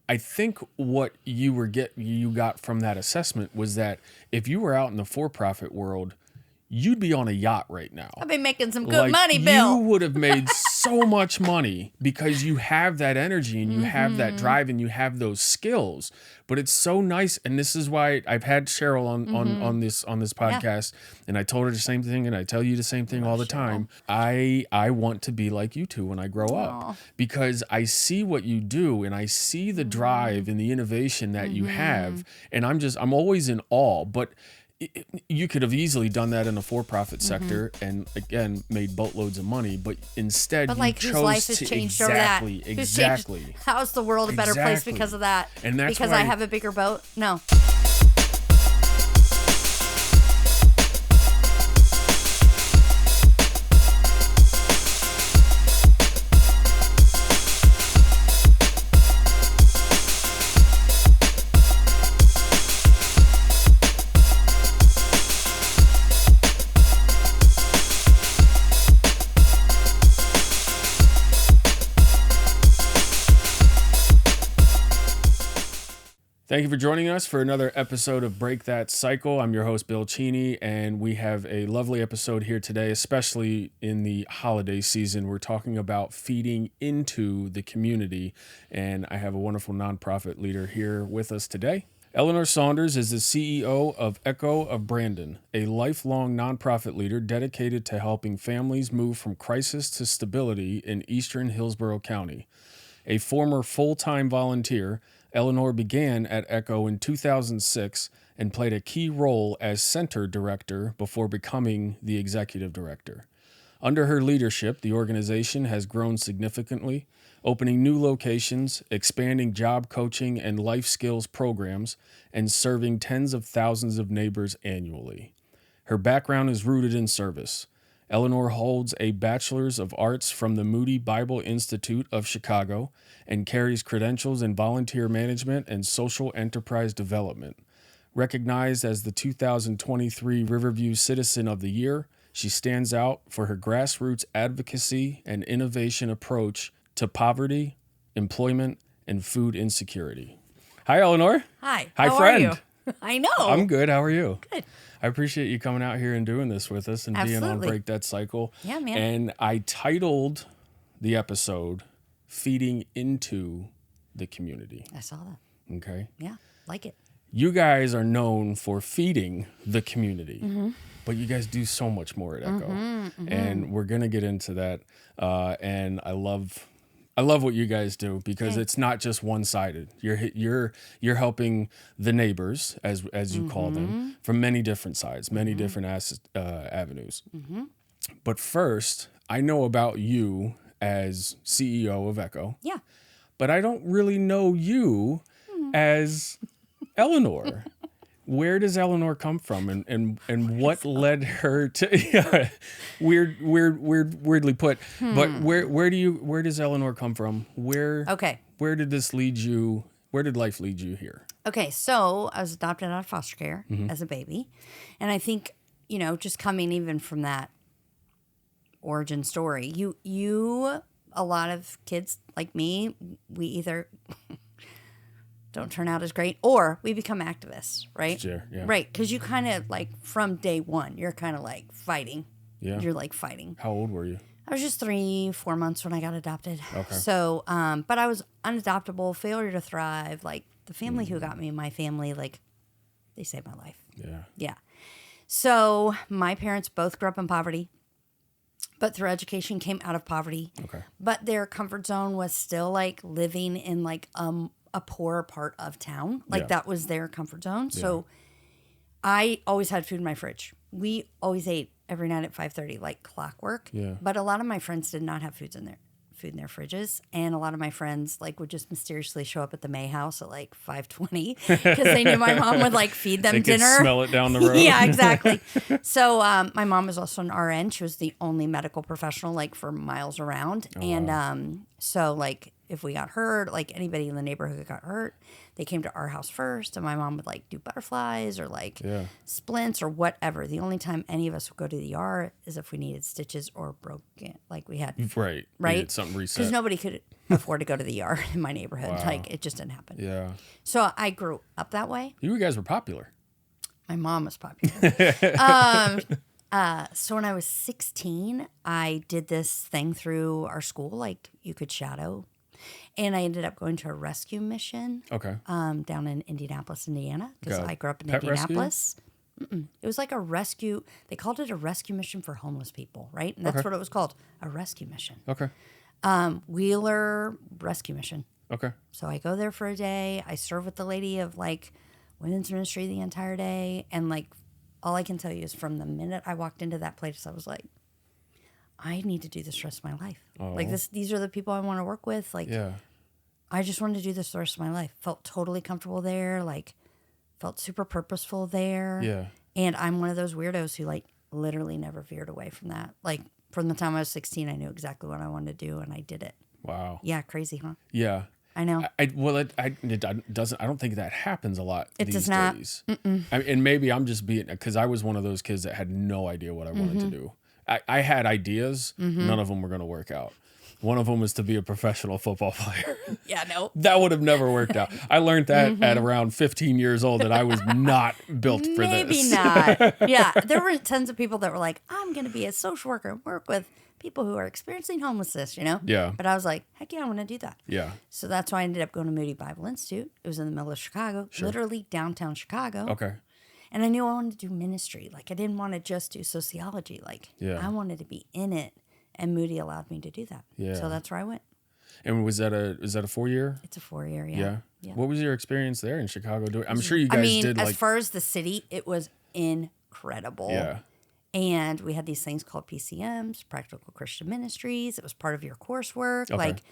I think what you got from that assessment was that if you were out in the for-profit world, you'd be on a yacht right now. I've been making some good money, Bill. You would have made so much money because you have that energy and you have that drive and you have those skills. But it's so nice, and this is why I've had Cheryl on this podcast, and I told her the same thing, and I tell you the same thing all the time. I want to be like you two when I grow up because I see what you do, and I see the drive and the innovation that you have, and I'm always in awe. But you could have easily done that in the for-profit sector and again made boatloads of money, but instead you chose whose life has changed over that? Exactly. How's the world a better place because of that? And that's because why I have a bigger boat? No. Thank you for joining us for another episode of Break That Cycle. I'm your host, Bill Cheney, and we have a lovely episode here today, especially in the holiday season. We're talking about feeding into the community, and I have a wonderful nonprofit leader here with us today. Eleanor Saunders is the CEO of Echo of Brandon, a lifelong nonprofit leader dedicated to helping families move from crisis to stability in eastern Hillsborough County. A former full-time volunteer, Eleanor began at Echo in 2006 and played a key role as center director before becoming the executive director. Under her leadership, the organization has grown significantly, opening new locations, expanding job coaching and life skills programs, and serving tens of thousands of neighbors annually. Her background is rooted in service. Eleanor holds a Bachelor's of Arts from the Moody Bible Institute of Chicago and carries credentials in volunteer management and social enterprise development. Recognized as the 2023 Riverview Citizen of the Year, she stands out for her grassroots advocacy and innovation approach to poverty, employment, and food insecurity. Hi, Eleanor. Hi. Hi, How friend. are you? I know. I'm good. How are you? Good. I appreciate you coming out here and doing this with us and being on Break That Cycle. Yeah, man. And I titled the episode Feeding Into the Community. I saw that. Okay. Yeah, like it. You guys are known for feeding the community, but you guys do so much more at Echo. And we're going to get into that. And I love what you guys do because it's not just one-sided. You're helping the neighbors, as you call them, from many different sides, many different avenues. But first, I know about you as CEO of Echo. Yeah. But I don't really know you as Eleanor. Where does Eleanor come from, and what led her to? Weirdly put. But where does Eleanor come from? Where did this lead you? Where did life lead you here? Okay, so I was adopted out of foster care as a baby, and I think just coming even from that origin story, you a lot of kids like me, we either don't turn out as great, or we become activists, right? Sure, yeah. Right, because you kind of from day one, you're kind of fighting. Yeah. You're fighting. How old were you? I was just 3-4 months when I got adopted. Okay. So, but I was unadoptable, failure to thrive. The family who got me, my family, they saved my life. Yeah. Yeah. So my parents both grew up in poverty, but through education came out of poverty. Okay. But their comfort zone was still living in a poorer part of town. That was their comfort zone. Yeah. So I always had food in my fridge. We always ate every night at 5:30, like clockwork. Yeah. But a lot of my friends did not have food in their fridges, and a lot of my friends would just mysteriously show up at the May house at 5:20 because they knew my mom would feed them dinner. They could smell it down the road. Yeah, exactly. So my mom was also an RN. She was the only medical professional for miles around, and wow. So if we got hurt, like anybody in the neighborhood got hurt, they came to our house first, and my mom would like do butterflies or like splints or whatever. The only time any of us would go to the ER is if we needed stitches or broken, like we had right needed something reset, because nobody could afford to go to the ER in my neighborhood. Wow. Like it just didn't happen. Yeah. So I grew up that way. You guys were popular. My mom was popular. So when I was 16, I did this thing through our school, like you could shadow. And I ended up going to a rescue mission down in Indianapolis, Indiana, because I grew up in Indianapolis. It was like a rescue. They called it a rescue mission for homeless people, right? And that's what it was called, a rescue mission. Okay. Wheeler Rescue Mission. Okay. So I go there for a day. I serve with the lady of like women's ministry the entire day. And like all I can tell you is from the minute I walked into that place, I was like, I need to do this the rest of my life. Oh. Like these are the people I want to work with. Like, I just wanted to do this the rest of my life. Felt totally comfortable there. Like, felt super purposeful there. Yeah. And I'm one of those weirdos who like literally never veered away from that. Like from the time I was 16, I knew exactly what I wanted to do, and I did it. Wow. Yeah, crazy, huh? Yeah. I know. It doesn't. I don't think that happens a lot these days. And maybe I'm just being, because I was one of those kids that had no idea what I wanted to do. I had ideas. None of them were going to work out. One of them was to be a professional football player. Yeah, no. That would have never worked out. I learned that at around 15 years old, that I was not built for this. Maybe not. Yeah, there were tons of people that were like, I'm going to be a social worker and work with people who are experiencing homelessness, you know? Yeah. But I was like, heck yeah, I want to do that. Yeah. So that's why I ended up going to Moody Bible Institute. It was in the middle of Chicago, literally downtown Chicago. Okay. And I knew I wanted to do ministry. Like, I didn't want to just do sociology. Like, I wanted to be in it. And Moody allowed me to do that. Yeah. So that's where I went. And is that a 4-year? It's a 4-year, yeah. What was your experience there in Chicago? I'm sure you guys did like... as far as the city, it was incredible. Yeah. And we had these things called PCMs, Practical Christian Ministries. It was part of your coursework. Okay. Like,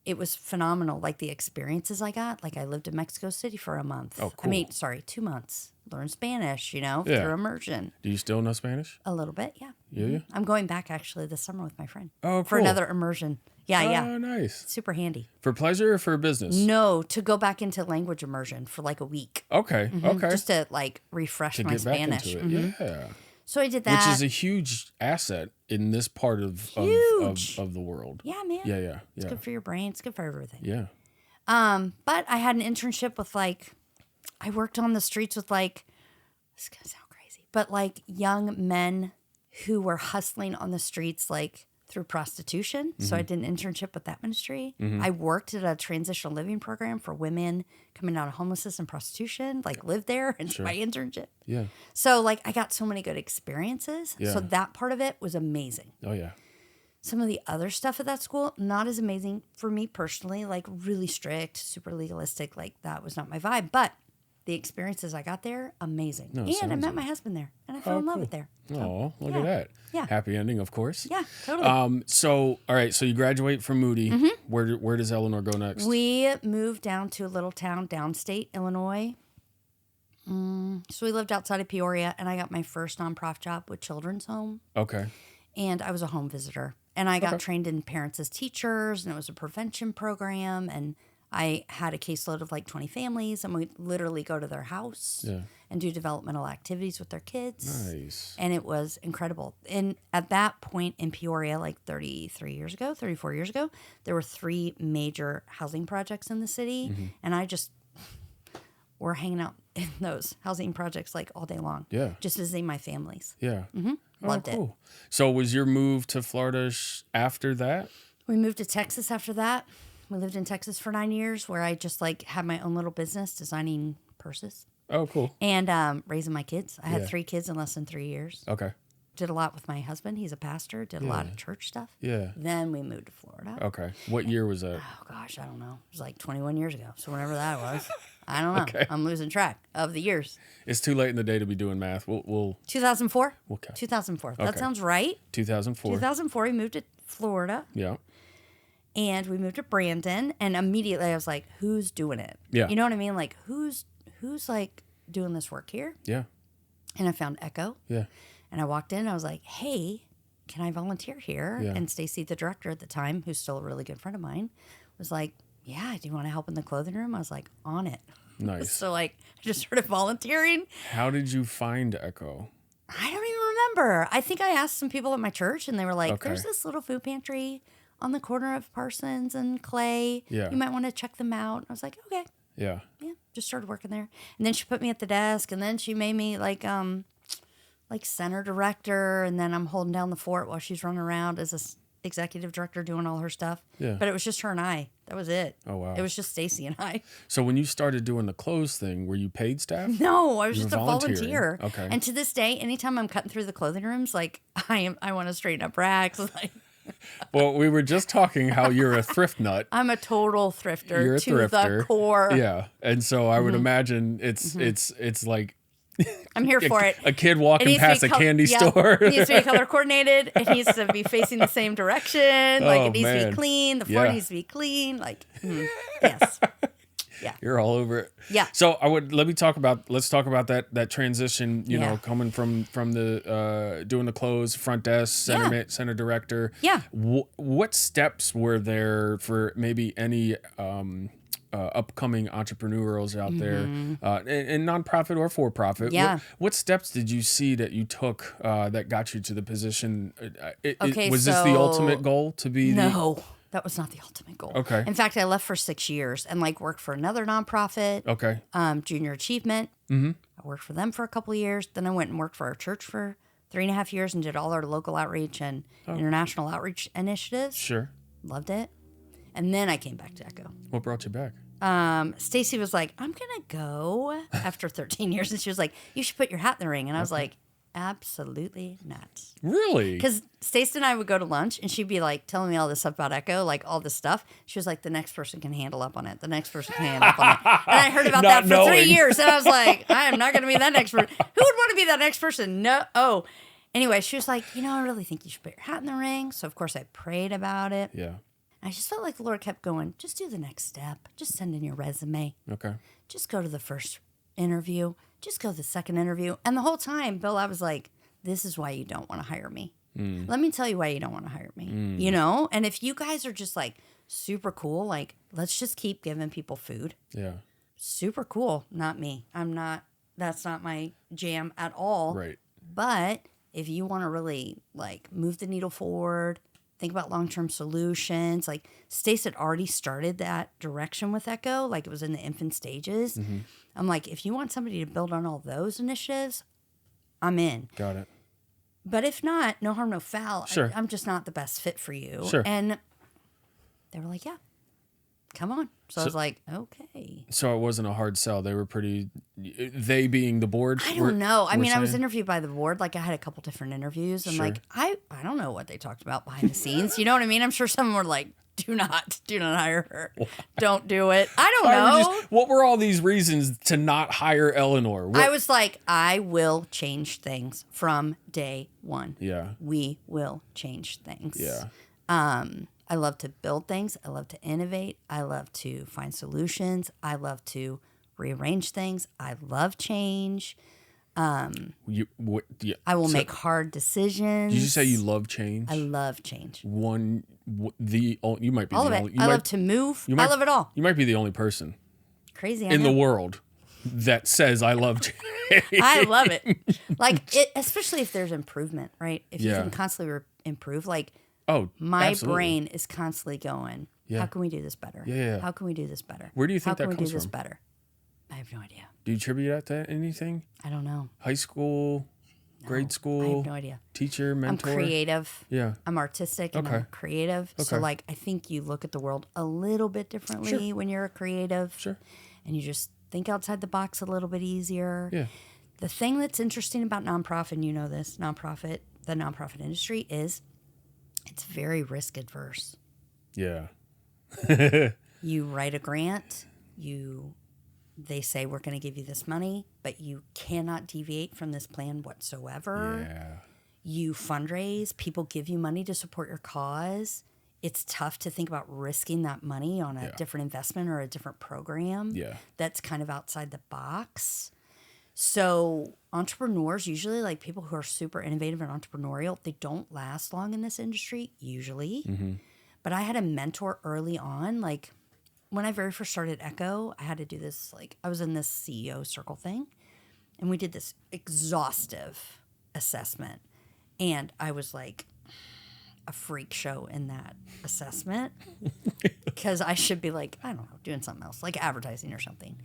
it was phenomenal. Like, the experiences I got. Like, I lived in Mexico City for a month. Oh, cool. 2 months. Learn Spanish, through immersion. Do you still know Spanish? A little bit, yeah. Yeah. I'm going back, actually, this summer with my friend. Oh, cool. For another immersion. Yeah. Oh, nice. Super handy. For pleasure or for business? No, to go back into language immersion for like a week. Okay, okay. Just to like refresh my Spanish. Back into it. Yeah. So I did that. Which is a huge asset in this part of the world. Yeah, man. Yeah. It's good for your brain. It's good for everything. Yeah. But I had an internship with I worked on the streets with this is going to sound crazy, but young men who were hustling on the streets through prostitution. Mm-hmm. So I did an internship with that ministry. Mm-hmm. I worked at a transitional living program for women coming out of homelessness and prostitution, lived there and my internship. Yeah. So I got so many good experiences. Yeah. So that part of it was amazing. Oh, yeah. Some of the other stuff at that school, not as amazing for me personally, really strict, super legalistic. That was not my vibe. But the experiences I got there, amazing. No, and I met my husband there, and I fell in love with there. Oh, look at that. Yeah. Happy ending, of course. Yeah, totally. So, all right, so you graduate from Moody. Mm-hmm. Where does Eleanor go next? We moved down to a little town downstate, Illinois. So we lived outside of Peoria, and I got my first nonprofit job with Children's Home. Okay. And I was a home visitor. And I got trained in parents as teachers, and it was a prevention program, and I had a caseload of 20 families, and we'd literally go to their house and do developmental activities with their kids. Nice. And it was incredible. And at that point in Peoria, 34 years ago, there were 3 major housing projects in the city. Mm-hmm. And we're hanging out in those housing projects all day long. Yeah. Just visiting my families. Yeah. Mm-hmm. Loved it. So was your move to Florida after that? We moved to Texas after that. We lived in Texas for 9 years, where I just had my own little business designing purses. Oh, cool. And raising my kids. I had 3 kids in less than 3 years. Okay. Did a lot with my husband. He's a pastor. Did a lot of church stuff. Yeah. Then we moved to Florida. Okay. What year was that? Oh, gosh, I don't know. It was 21 years ago. So whenever that was. I don't know. Okay. I'm losing track of the years. It's too late in the day to be doing math. We'll 2004? Okay. 2004. Okay. That sounds right. 2004. 2004, we moved to Florida. Yeah. And we moved to Brandon, and immediately I was like, who's doing it? Yeah. You know what I mean? Who's doing this work here? Yeah. And I found Echo. Yeah. And I walked in, and I was like, hey, can I volunteer here? Yeah. And Stacy, the director at the time, who's still a really good friend of mine, was like, yeah, do you want to help in the clothing room? I was like, on it. Nice. So like, I just started volunteering. How did you find Echo? I don't even remember. I think I asked some people at my church, and they were like, Okay. there's this little food pantry on the corner of Parsons and Clay. Yeah. You might want to check them out. I was like, okay. Yeah. Yeah, just started working there. And then she put me at the desk, and then she made me like center director, and then I'm holding down the fort while she's running around as a executive director doing all her stuff. Yeah. But it was just her and I. That was it. Oh, wow. It was just Stacy and I. So when you started doing the clothes thing, were you paid staff? No, I was You just were a volunteering. volunteer. Okay. And to this day, anytime I'm cutting through the clothing rooms, like I want to straighten up racks. Like Well, we were just talking how you're a thrift nut. I'm a total thrifter You're a to thrifter. the core. Yeah. And so I would imagine it's like I'm here for it. a kid It walking needs to past be a candy yeah, store. It needs to be color coordinated. It needs to be facing the same direction. Like Oh, it needs to man. be clean. The floor Yeah. needs to be clean. Like yes. You're all over it. Yeah. So let's talk about that transition, you Yeah. know, coming from the doing the clothes, front desk, center director. Yeah. What steps were there for maybe any upcoming entrepreneurs out there, in nonprofit or for profit? Yeah. What steps did you see that you took that got you to the position? Okay, was this the ultimate goal to be? No, that was not the ultimate goal. Okay. In fact, I left for 6 years and like worked for another nonprofit, Okay. Junior Achievement. Mm-hmm. I worked for them for a couple of years. Then I went and worked for our church for 3.5 years and did all our local outreach and international outreach initiatives. Sure. Loved it. And then I came back to Echo. What brought you back? Stacy was like, I'm going to go after 13 years. And she was like, you should put your hat in the ring. And I was like, absolutely not. Really? Because Stacy and I would go to lunch and she'd be like telling me all this stuff about Echo, like all this stuff. She was like, the next person can handle up on it. The next person can handle up on it. And I heard about that for 3 years. And I was like, I am not going to be that next person. Who would want to be that next person? No. Oh. Anyway, she was like, I really think you should put your hat in the ring. So, of course, I prayed about it. Yeah. I just felt like the Lord kept going, just do the next step. Just send in your resume. Okay. Just go to the first interview. Just go to the second interview. And the whole time, Bill, I was like, this is why you don't want to hire me. Let me tell you why you don't want to hire me. You know? And if you guys are just like super cool, like, let's just keep giving people food. Yeah. Super cool. Not me. That's not my jam at all. Right. But if you want to really like move the needle forward, think about long-term solutions. Like Stace had already started that direction with Echo. Like it was in the infant stages. Mm-hmm. I'm like, if you want somebody to build on all those initiatives, I'm in. Got it. But if not, no harm, no foul. Sure. I'm just not the best fit for you. Sure. And they were like, yeah, come on. So I was like, okay. So it wasn't a hard sell. They were pretty, they being the board. I don't know. I mean, I was saying? interviewed by the board. Like I had a couple different interviews. And Sure. like, I don't know what they talked about behind the scenes. You know what I mean? I'm sure some were like, do not hire her. Don't do it. I don't know. What were all these reasons to not hire Eleanor? I was like, I will change things from day one. Yeah. We will change things. Yeah. I love to build things. I love to innovate. I love to find solutions. I love to rearrange things. I love change. I will make hard decisions. Did you say you love change? I love change. You might be All the of only. it. I love to move. I love it all. You might be the only person Crazy. in the world that says I love change. I love it. Like it, especially if there's improvement, right? If you Yeah. can constantly improve, like my brain is constantly going, Yeah. how can we do this better? Yeah. How can we do this better? Where do you think how that can we comes do this from? better? I have no idea. Do you attribute that to anything? I don't know. High school, grade school? I have no idea. Teacher, mentor? I'm creative. Yeah. I'm artistic and Okay. I'm creative. So Okay. like I think you look at the world a little bit differently when you're a creative. Sure. And you just think outside the box a little bit easier. Yeah. The thing that's interesting about nonprofit, and you know this, the nonprofit industry is it's very risk adverse. Yeah. You write a grant, they say we're going to give you this money, but you cannot deviate from this plan whatsoever. Yeah. You fundraise, people give you money to support your cause. It's tough to think about risking that money on a different investment or a different program that's kind of outside the box. So entrepreneurs, usually like people who are super innovative and entrepreneurial, they don't last long in this industry, usually. But I had a mentor early on. Like when I very first started Echo, I had to do this. Like I was in this CEO circle thing, and we did this exhaustive assessment. And I was like a freak show in that assessment because I should be like, I don't know, doing something else, like advertising or something.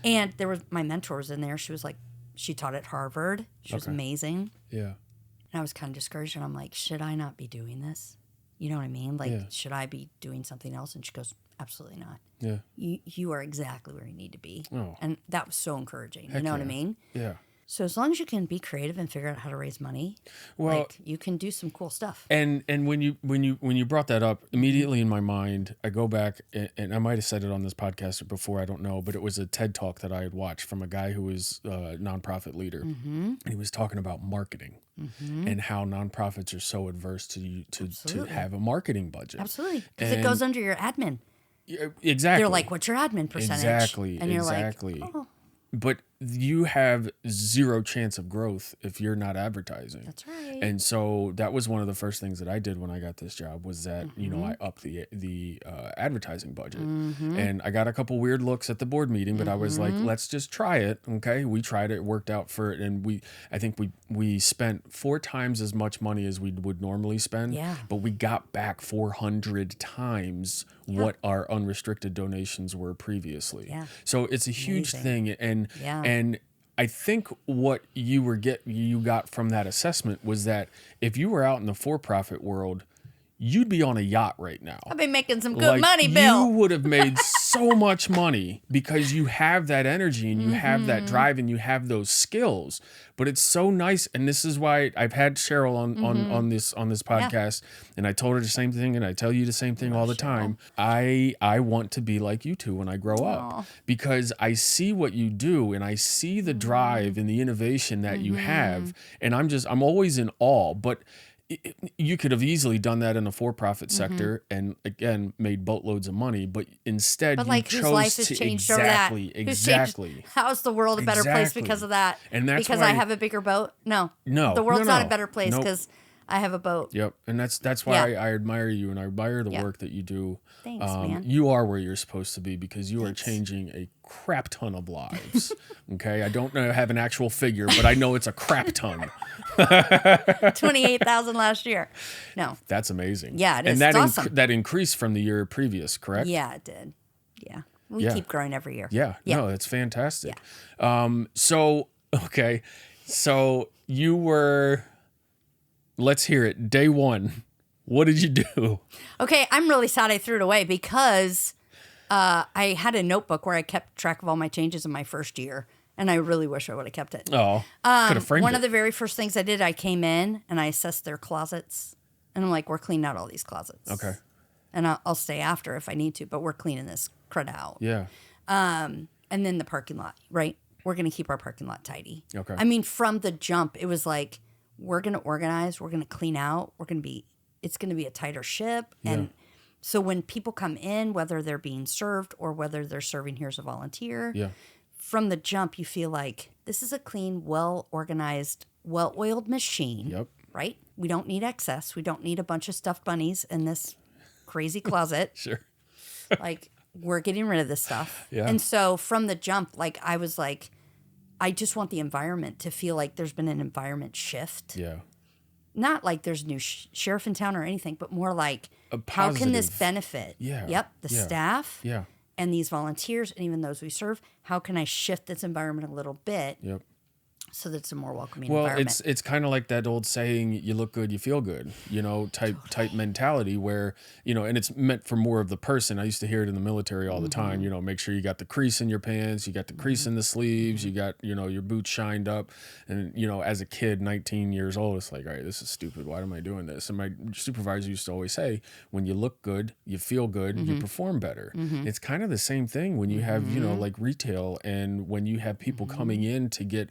And there was my mentor was in there. She was like, she taught at Harvard. She was amazing. Yeah. And I was kind of discouraged. And I'm like, should I not be doing this? You know what I mean? Like, should I be doing something else? And she goes, absolutely not. Yeah. You are exactly where you need to be. Oh. And that was so encouraging. Heck you know what I mean? Yeah. So as long as you can be creative and figure out how to raise money, well, like you can do some cool stuff. And when you brought that up, immediately in my mind, I go back and I might have said it on this podcast before, I don't know, but it was a TED talk that I had watched from a guy who was a nonprofit leader, and he was talking about marketing and how nonprofits are so adverse to have a marketing budget. Absolutely, because it goes under your admin. Exactly. They're like, "What's your admin percentage?" Exactly. And you're exactly. like, "Oh." But you have zero chance of growth if you're not advertising. That's right. And so that was one of the first things that I did when I got this job was that, I upped the advertising budget. And I got a couple weird looks at the board meeting, but I was like, let's just try it. Okay. We tried it, worked out for it. And I think we spent 4 times as much money as we would normally spend, but we got back 400 times what our unrestricted donations were previously. Yeah. So it's a huge thing. And I think what you got from that assessment was that if you were out in the for-profit world, you'd be on a yacht right now. I've been making some good money, Bill. You would have made so much money because you have that energy and you have that drive and you have those skills. But it's so nice, and this is why I've had Cheryl on this podcast, and I told her the same thing, and I tell you the same thing all the time. I want to be like you two when I grow up because I see what you do, and I see the drive and the innovation that you have, and I'm always in awe. But you could have easily done that in the for-profit sector and again made boatloads of money, but instead you chose whose life has to changed over that? Exactly. How's the world a better place because of that? And that's because why, I have a bigger boat? No, the world's not a better place because I have a boat. Yep, and that's why I admire you and I admire the work that you do. Thanks, man. You are where you're supposed to be because you are changing a crap ton of lives. Okay, I don't have an actual figure, but I know it's a crap ton. 28,000 last year. No, that's amazing. Yeah, it is. And Awesome. that increased from the year previous, correct? Yeah, it did. Yeah, we keep growing every year. Yeah, no, that's fantastic. Yeah. So you were. Let's hear it. Day 1. What did you do? Okay, I'm really sad I threw it away because I had a notebook where I kept track of all my changes in my first year, and I really wish I would have kept it. Oh, could have framed One it. of the very first things I did, I came in and I assessed their closets, and I'm like, we're cleaning out all these closets. Okay. And I'll stay after if I need to, but we're cleaning this crud out. Yeah. And then the parking lot, right? We're going to keep our parking lot tidy. Okay. I mean, from the jump, it was like, we're going to organize, we're going to clean out, it's going to be a tighter ship. And so when people come in, whether they're being served or whether they're serving here as a volunteer, from the jump, you feel like this is a clean, well-organized, well-oiled machine. Yep. Right? We don't need excess. We don't need a bunch of stuffed bunnies in this crazy closet. Sure. Like, we're getting rid of this stuff. Yeah. And so from the jump, like, I was like, I just want the environment to feel like there's been an environment shift. Yeah. Not like there's a new sheriff in town or anything, but more like, how can this benefit? The staff and these volunteers and even those we serve. How can I shift this environment a little bit so that it's a more welcoming environment? It's kind of like that old saying, you look good, you feel good, type mentality where, and it's meant for more of the person. I used to hear it in the military all the time, make sure you got the crease in your pants, you got the crease in the sleeves, you got, your boots shined up. And, as a kid, 19 years old, it's like, all right, this is stupid. Why am I doing this? And my supervisor used to always say, when you look good, you feel good, you perform better. It's kind of the same thing when you have, like retail and when you have people coming in to get,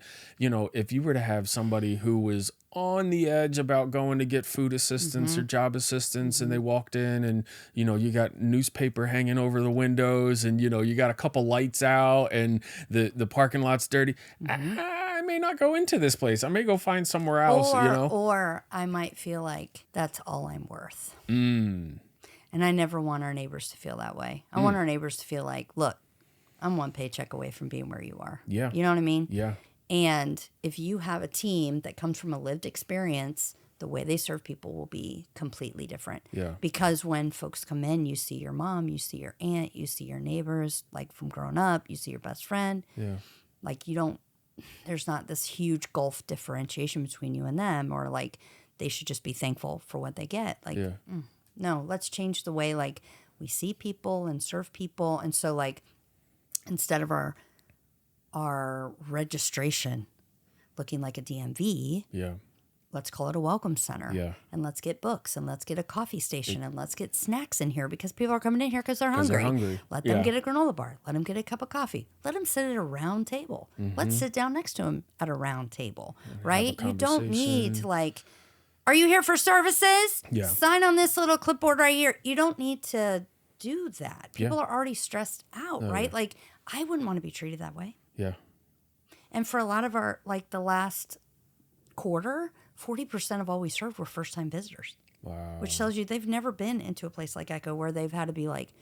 if you were to have somebody who was on the edge about going to get food assistance or job assistance and they walked in and, you got newspaper hanging over the windows and, you got a couple lights out and the parking lot's dirty. I may not go into this place. I may go find somewhere else, Or I might feel like that's all I'm worth. And I never want our neighbors to feel that way. I want our neighbors to feel like, look, I'm one paycheck away from being where you are. Yeah. You know what I mean? Yeah. And if you have a team that comes from a lived experience, the way they serve people will be completely different. Yeah. Because when folks come in, you see your mom, you see your aunt, you see your neighbors, like from growing up, you see your best friend. Yeah. Like there's not this huge gulf differentiation between you and them, or like they should just be thankful for what they get. Like, no, let's change the way like we see people and serve people. And so like instead of our registration looking like a DMV, let's call it a welcome center. Yeah. And let's get books, and let's get a coffee station, and let's get snacks in here because people are coming in here because they're hungry. Let them get a granola bar. Let them get a cup of coffee. Let them sit at a round table. Let's sit down next to them at a round table, right? You don't need to like, are you here for services? Yeah. Sign on this little clipboard right here. You don't need to do that. People are already stressed out, right? Like, I wouldn't want to be treated that way. Yeah. And for a lot of our, like the last quarter, 40% of all we served were first-time visitors. Wow. Which tells you they've never been into a place like Echo where they've had to be like,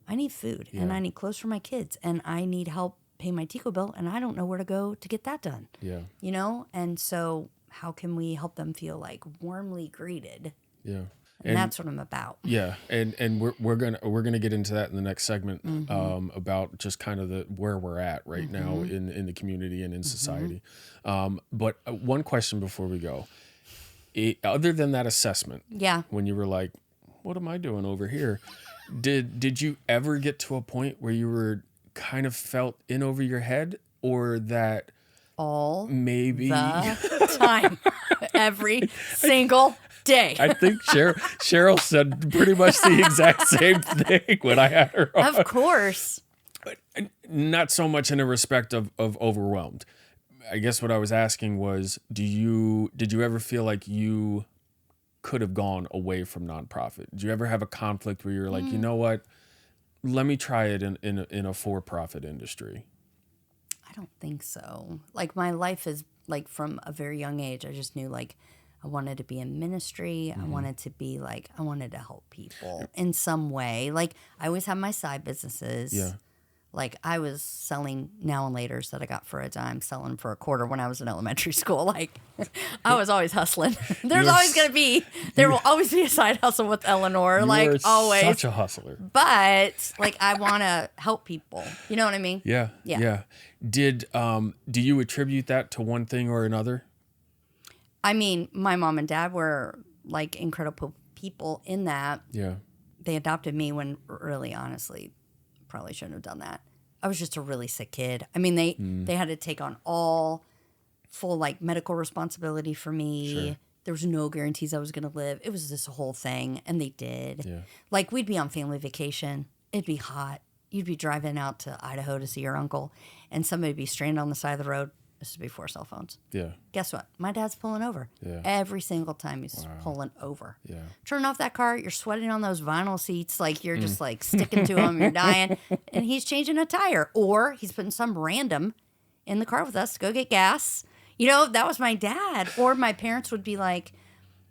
I need food and I need clothes for my kids and I need help pay my Tico bill and I don't know where to go to get that done. Yeah. You know? And so how can we help them feel like warmly greeted? Yeah. And that's what I'm about. Yeah, and we're gonna get into that in the next segment about just kind of where we're at right now in the community and in society. But one question before we go, other than that assessment, when you were like, "What am I doing over here?" Did you ever get to a point where you were kind of felt in over your head, or that all maybe the time, every single day? I think Cheryl said pretty much the exact same thing when I had her on. Of course. But not so much in a respect of overwhelmed. I guess what I was asking was, did you ever feel like you could have gone away from nonprofit? Did you ever have a conflict where you're like, you know what, let me try it in a for-profit industry? I don't think so. Like, my life is like from a very young age, I just knew like I wanted to be in ministry. I wanted to be like, I wanted to help people in some way. Like, I always had my side businesses. Yeah. Like, I was selling Now and Laters that I got for a dime, selling for a quarter when I was in elementary school. Like, I was always hustling. There will always be a side hustle with Eleanor. Like, always. Such a hustler. But like, I want to help people. You know what I mean? Yeah. Do you attribute that to one thing or another? I mean, my mom and dad were like incredible people in that. Yeah. They adopted me when really, honestly, probably shouldn't have done that. I was just a really sick kid. I mean, they had to take on all full like medical responsibility for me. Sure. There was no guarantees I was going to live. It was this whole thing, and they did. Yeah. Like, we'd be on family vacation. It'd be hot. You'd be driving out to Idaho to see your uncle, and somebody would be stranded on the side of the road. This is before cell phones. Yeah. Guess what? My dad's pulling over. Yeah. Every single time he's pulling over. Yeah. Turn off that car. You're sweating on those vinyl seats. Like, you're just like sticking to him. You're dying. And he's changing a tire. Or he's putting some random in the car with us to go get gas. You know, that was my dad. Or my parents would be like,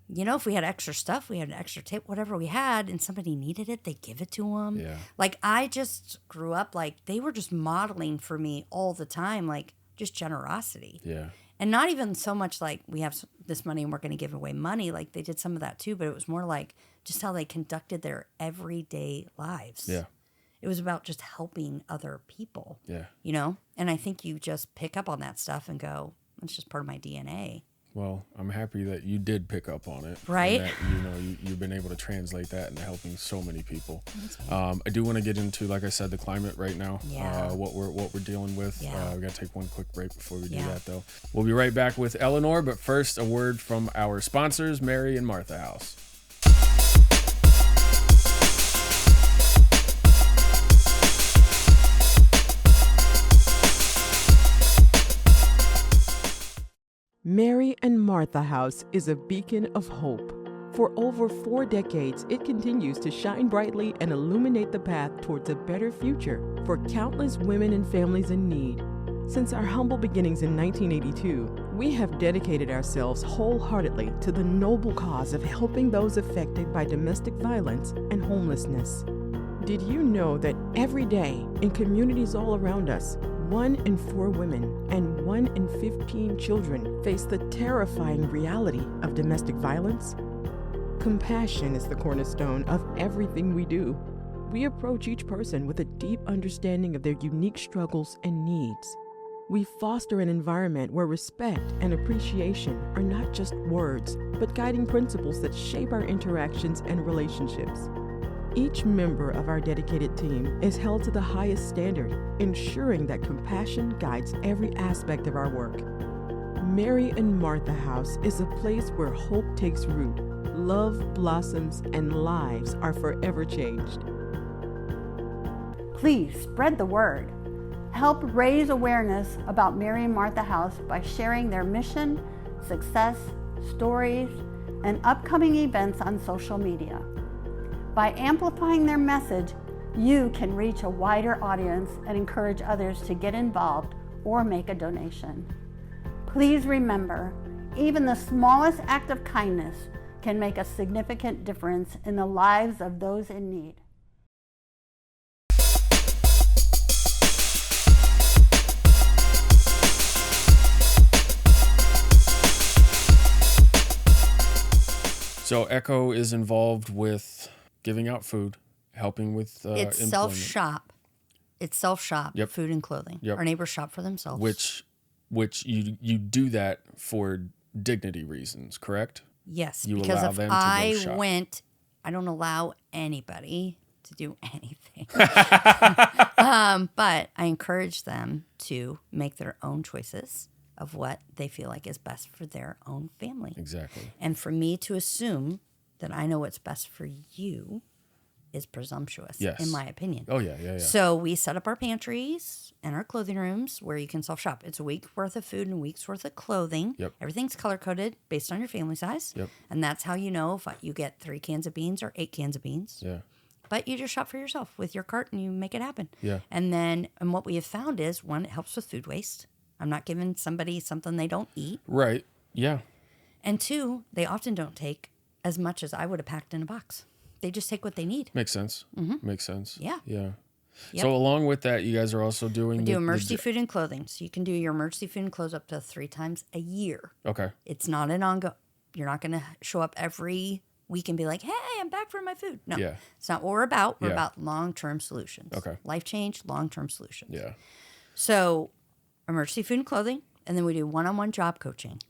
you know, if we had extra stuff, we had an extra tape, whatever we had, and somebody needed it, they'd give it to them. Yeah. Like, I just grew up like they were just modeling for me all the time. Like, just generosity. Yeah. And not even so much like we have this money and we're going to give away money. Like, they did some of that too, but it was more like just how they conducted their everyday lives. Yeah. It was about just helping other people. Yeah. You know? And I think you just pick up on that stuff and go, it's just part of my DNA. Well, I'm happy that you did pick up on it. Right. That, you know, you've been able to translate that into helping so many people. I do want to get into, like I said, the climate right now. Yeah. What we're dealing with. Yeah. We got to take one quick break before we do that, though. We'll be right back with Eleanor, but first, a word from our sponsors, Mary and Martha House. Mary and Martha House is a beacon of hope. For over 4 decades, it continues to shine brightly and illuminate the path towards a better future for countless women and families in need. Since our humble beginnings in 1982, we have dedicated ourselves wholeheartedly to the noble cause of helping those affected by domestic violence and homelessness. Did you know that every day in communities all around us, 1 in 4 women and 1 in 15 children face the terrifying reality of domestic violence? Compassion is the cornerstone of everything we do. We approach each person with a deep understanding of their unique struggles and needs. We foster an environment where respect and appreciation are not just words, but guiding principles that shape our interactions and relationships. Each member of our dedicated team is held to the highest standard, ensuring that compassion guides every aspect of our work. Mary and Martha House is a place where hope takes root, love blossoms, and lives are forever changed. Please spread the word. Help raise awareness about Mary and Martha House by sharing their mission, success, stories, and upcoming events on social media. By amplifying their message, you can reach a wider audience and encourage others to get involved or make a donation. Please remember, even the smallest act of kindness can make a significant difference in the lives of those in need. So Echo is involved with giving out food, helping with It's employment. self-shop. It's self-shop, Yep. food and clothing. Yep. Our neighbors shop for themselves. Which you do that for dignity reasons, correct? Yes, You because allow if them to go I shop. I don't allow anybody to do anything. But I encourage them to make their own choices of what they feel like is best for their own family. Exactly. And for me to assume that I know what's best for you is presumptuous, Yes. in my opinion. Oh, yeah. So we set up our pantries and our clothing rooms where you can self-shop. It's a week's worth of food and a week's worth of clothing. Yep. Everything's color-coded based on your family size. Yep. And that's how you know if you get 3 cans of beans or 8 cans of beans. Yeah. But you just shop for yourself with your cart and you make it happen. Yeah. And what we have found is, 1, it helps with food waste. I'm not giving somebody something they don't eat. Right. Yeah. And 2, they often don't take as much as I would have packed in a box. They just take what they need. Makes sense. Makes sense. Yeah. Yeah. Yep. So along with that, you guys are also doing We do emergency food and clothing. So you can do your emergency food and clothes up to 3 times a year. Okay. It's not an ongoing. You're not going to show up every week and be like, hey, I'm back for my food. No, Yeah. it's not what we're about. We're Yeah. about long-term solutions. Okay. Life change, long-term solutions. Yeah. So emergency food and clothing, and then we do one-on-one job coaching.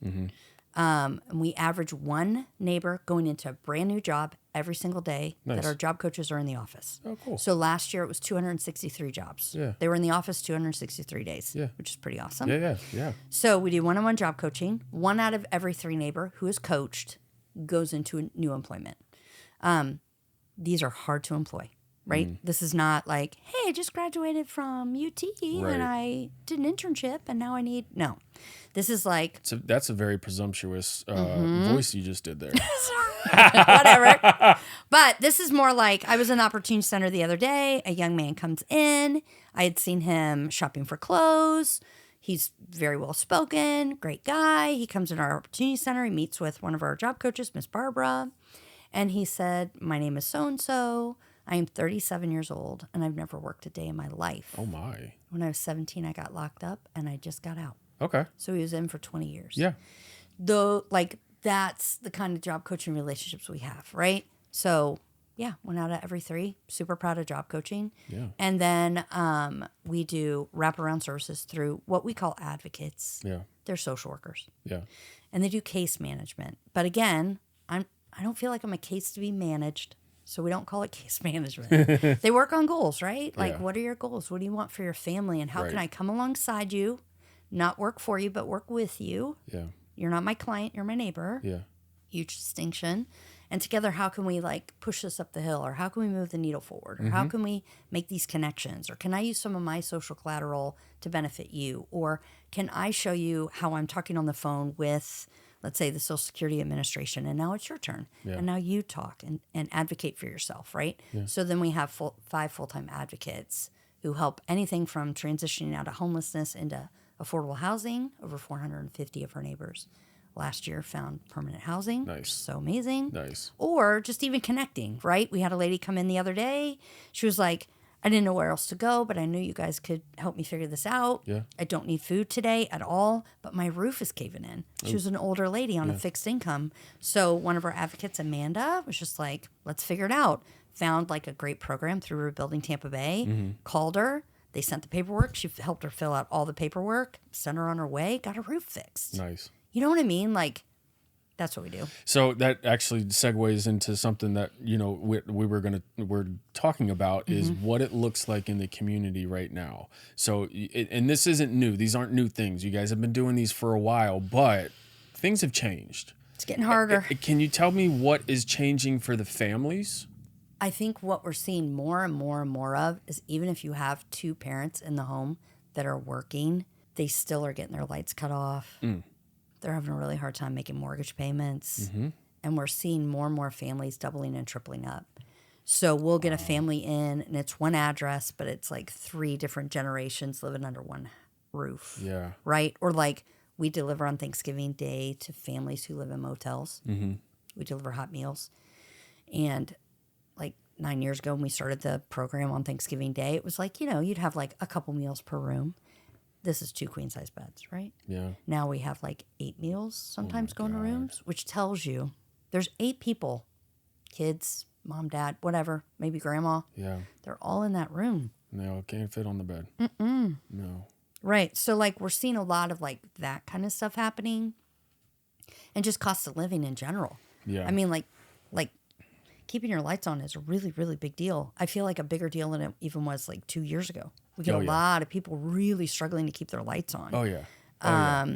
And we average 1 neighbor going into a brand new job every single day Nice. that our job coaches are in the office. Oh, cool. So last year it was 263 jobs. Yeah. They were in the office 263 days, Yeah. which is pretty awesome. Yeah. So we do one-on-one job coaching. 1 out of every 3 neighbor who is coached goes into a new employment. These are hard to employ, right? This is not like, hey, I just graduated from UT Right. and I did an internship and now I need... No. This is like... So that's a very presumptuous voice you just did there. Whatever. But this is more like, I was in the Opportunity Center the other day. A young man comes in. I had seen him shopping for clothes. He's very well spoken, great guy. He comes in our Opportunity Center. He meets with one of our job coaches, Miss Barbara. And he said, my name is so-and-so. I am 37 years old and I've never worked a day in my life. Oh, my. When I was 17, I got locked up and I just got out. Okay. So he was in for 20 years. Yeah. Though, like, that's the kind of job coaching relationships we have, right? So, yeah, 1 out of every 3. Super proud of job coaching. Yeah. And then we do wraparound services through what we call advocates. Yeah. They're social workers. Yeah. And they do case management. But again, I don't feel like I'm a case to be managed. So we don't call it case management. They work on goals, right? Like, Yeah. what are your goals? What do you want for your family? And how can Right. I come alongside you, not work for you, but work with you? Yeah. You're not my client, you're my neighbor. Yeah. Huge distinction. And together, how can we like push this up the hill? Or how can we move the needle forward? Or how can we make these connections? Or can I use some of my social collateral to benefit you? Or can I show you how I'm talking on the phone with, let's say, the Social Security Administration, and now it's your turn. Yeah. And now you talk and advocate for yourself, right? So then we have 5 full-time advocates who help anything from transitioning out of homelessness into affordable housing. Over 450 of her neighbors last year found permanent housing. Nice. So amazing. Nice. Or just even connecting, right? We had a lady come in the other day. She was like, I didn't know where else to go, but I knew you guys could help me figure this out. Yeah. I don't need food today at all, but my roof is caving in. She was an older lady on a fixed income. So one of our advocates, Amanda, was just like, let's figure it out. Found like a great program through Rebuilding Tampa Bay, called her. They sent the paperwork. She helped her fill out all the paperwork, sent her on her way, got her roof fixed. Nice. You know what I mean? Like, that's what we do. So that actually segues into something that, we're talking about is what it looks like in the community right now. So, and this isn't new. These aren't new things. You guys have been doing these for a while, but things have changed. It's getting harder. Can you tell me what is changing for the families? I think what we're seeing more and more and more of is even if you have two parents in the home that are working, they still are getting their lights cut off. They're having a really hard time making mortgage payments. And we're seeing more and more families doubling and tripling up. So we'll get a family in, and it's one address, but it's like 3 different generations living under one roof. Yeah. Right? Or like we deliver on Thanksgiving Day to families who live in motels. We deliver hot meals. And like 9 years ago when we started the program on Thanksgiving Day, it was like, you'd have like a couple meals per room. This is 2 queen-size beds, right? Yeah. Now we have like 8 meals sometimes going to rooms, which tells you there's 8 people, kids, mom, dad, whatever, maybe grandma. Yeah. They're all in that room. No, can't fit on the bed. No. Right. So like we're seeing a lot of like that kind of stuff happening and just cost of living in general. Yeah. I mean, like keeping your lights on is a really, really big deal. I feel like a bigger deal than it even was like 2 years ago. We get a lot of people really struggling to keep their lights on. Oh, yeah.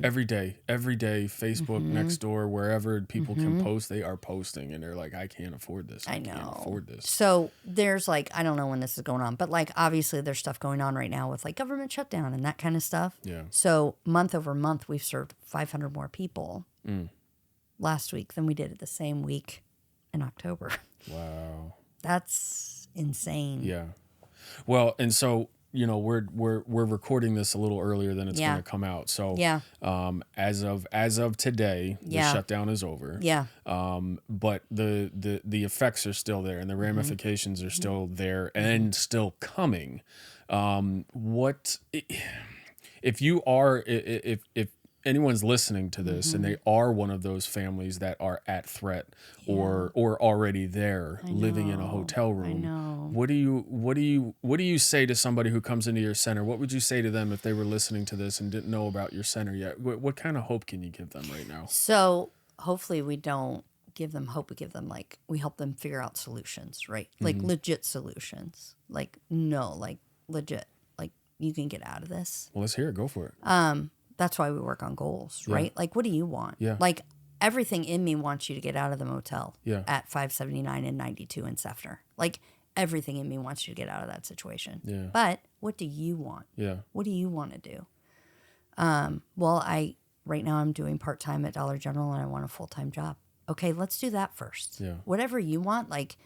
Every day, Facebook, next door, wherever people can post, they are posting, and they're like, I can't afford this. I can't afford this. So there's like, I don't know when this is going on, but like obviously there's stuff going on right now with like government shutdown and that kind of stuff. Yeah. So month over month, we've served 500 more people last week than we did the same week in October. Wow. That's insane. Yeah. Well, and so, we're recording this a little earlier than it's going to come out. So, as of today, the shutdown is over. Yeah. But the effects are still there, and the ramifications are still there and still coming. What if you are if anyone's listening to this and they are one of those families that are at threat or already there living in a hotel room, what do you say to somebody who comes into your center? What would you say to them if they were listening to this and didn't know about your center yet? What kind of hope can you give them right now? So hopefully we don't give them hope. We give them we help them figure out solutions, right? Like legit solutions. Like legit. Like you can get out of this. Well, let's hear it. Go for it. That's why we work on goals, right? Like, what do you want? Yeah. Like, everything in me wants you to get out of the motel at 579 and 92 in Sefner. Like, everything in me wants you to get out of that situation. Yeah. But what do you want? Yeah. What do you want to do? Well, right now I'm doing part-time at Dollar General and I want a full-time job. Okay, let's do that first. Yeah. Whatever you want, like,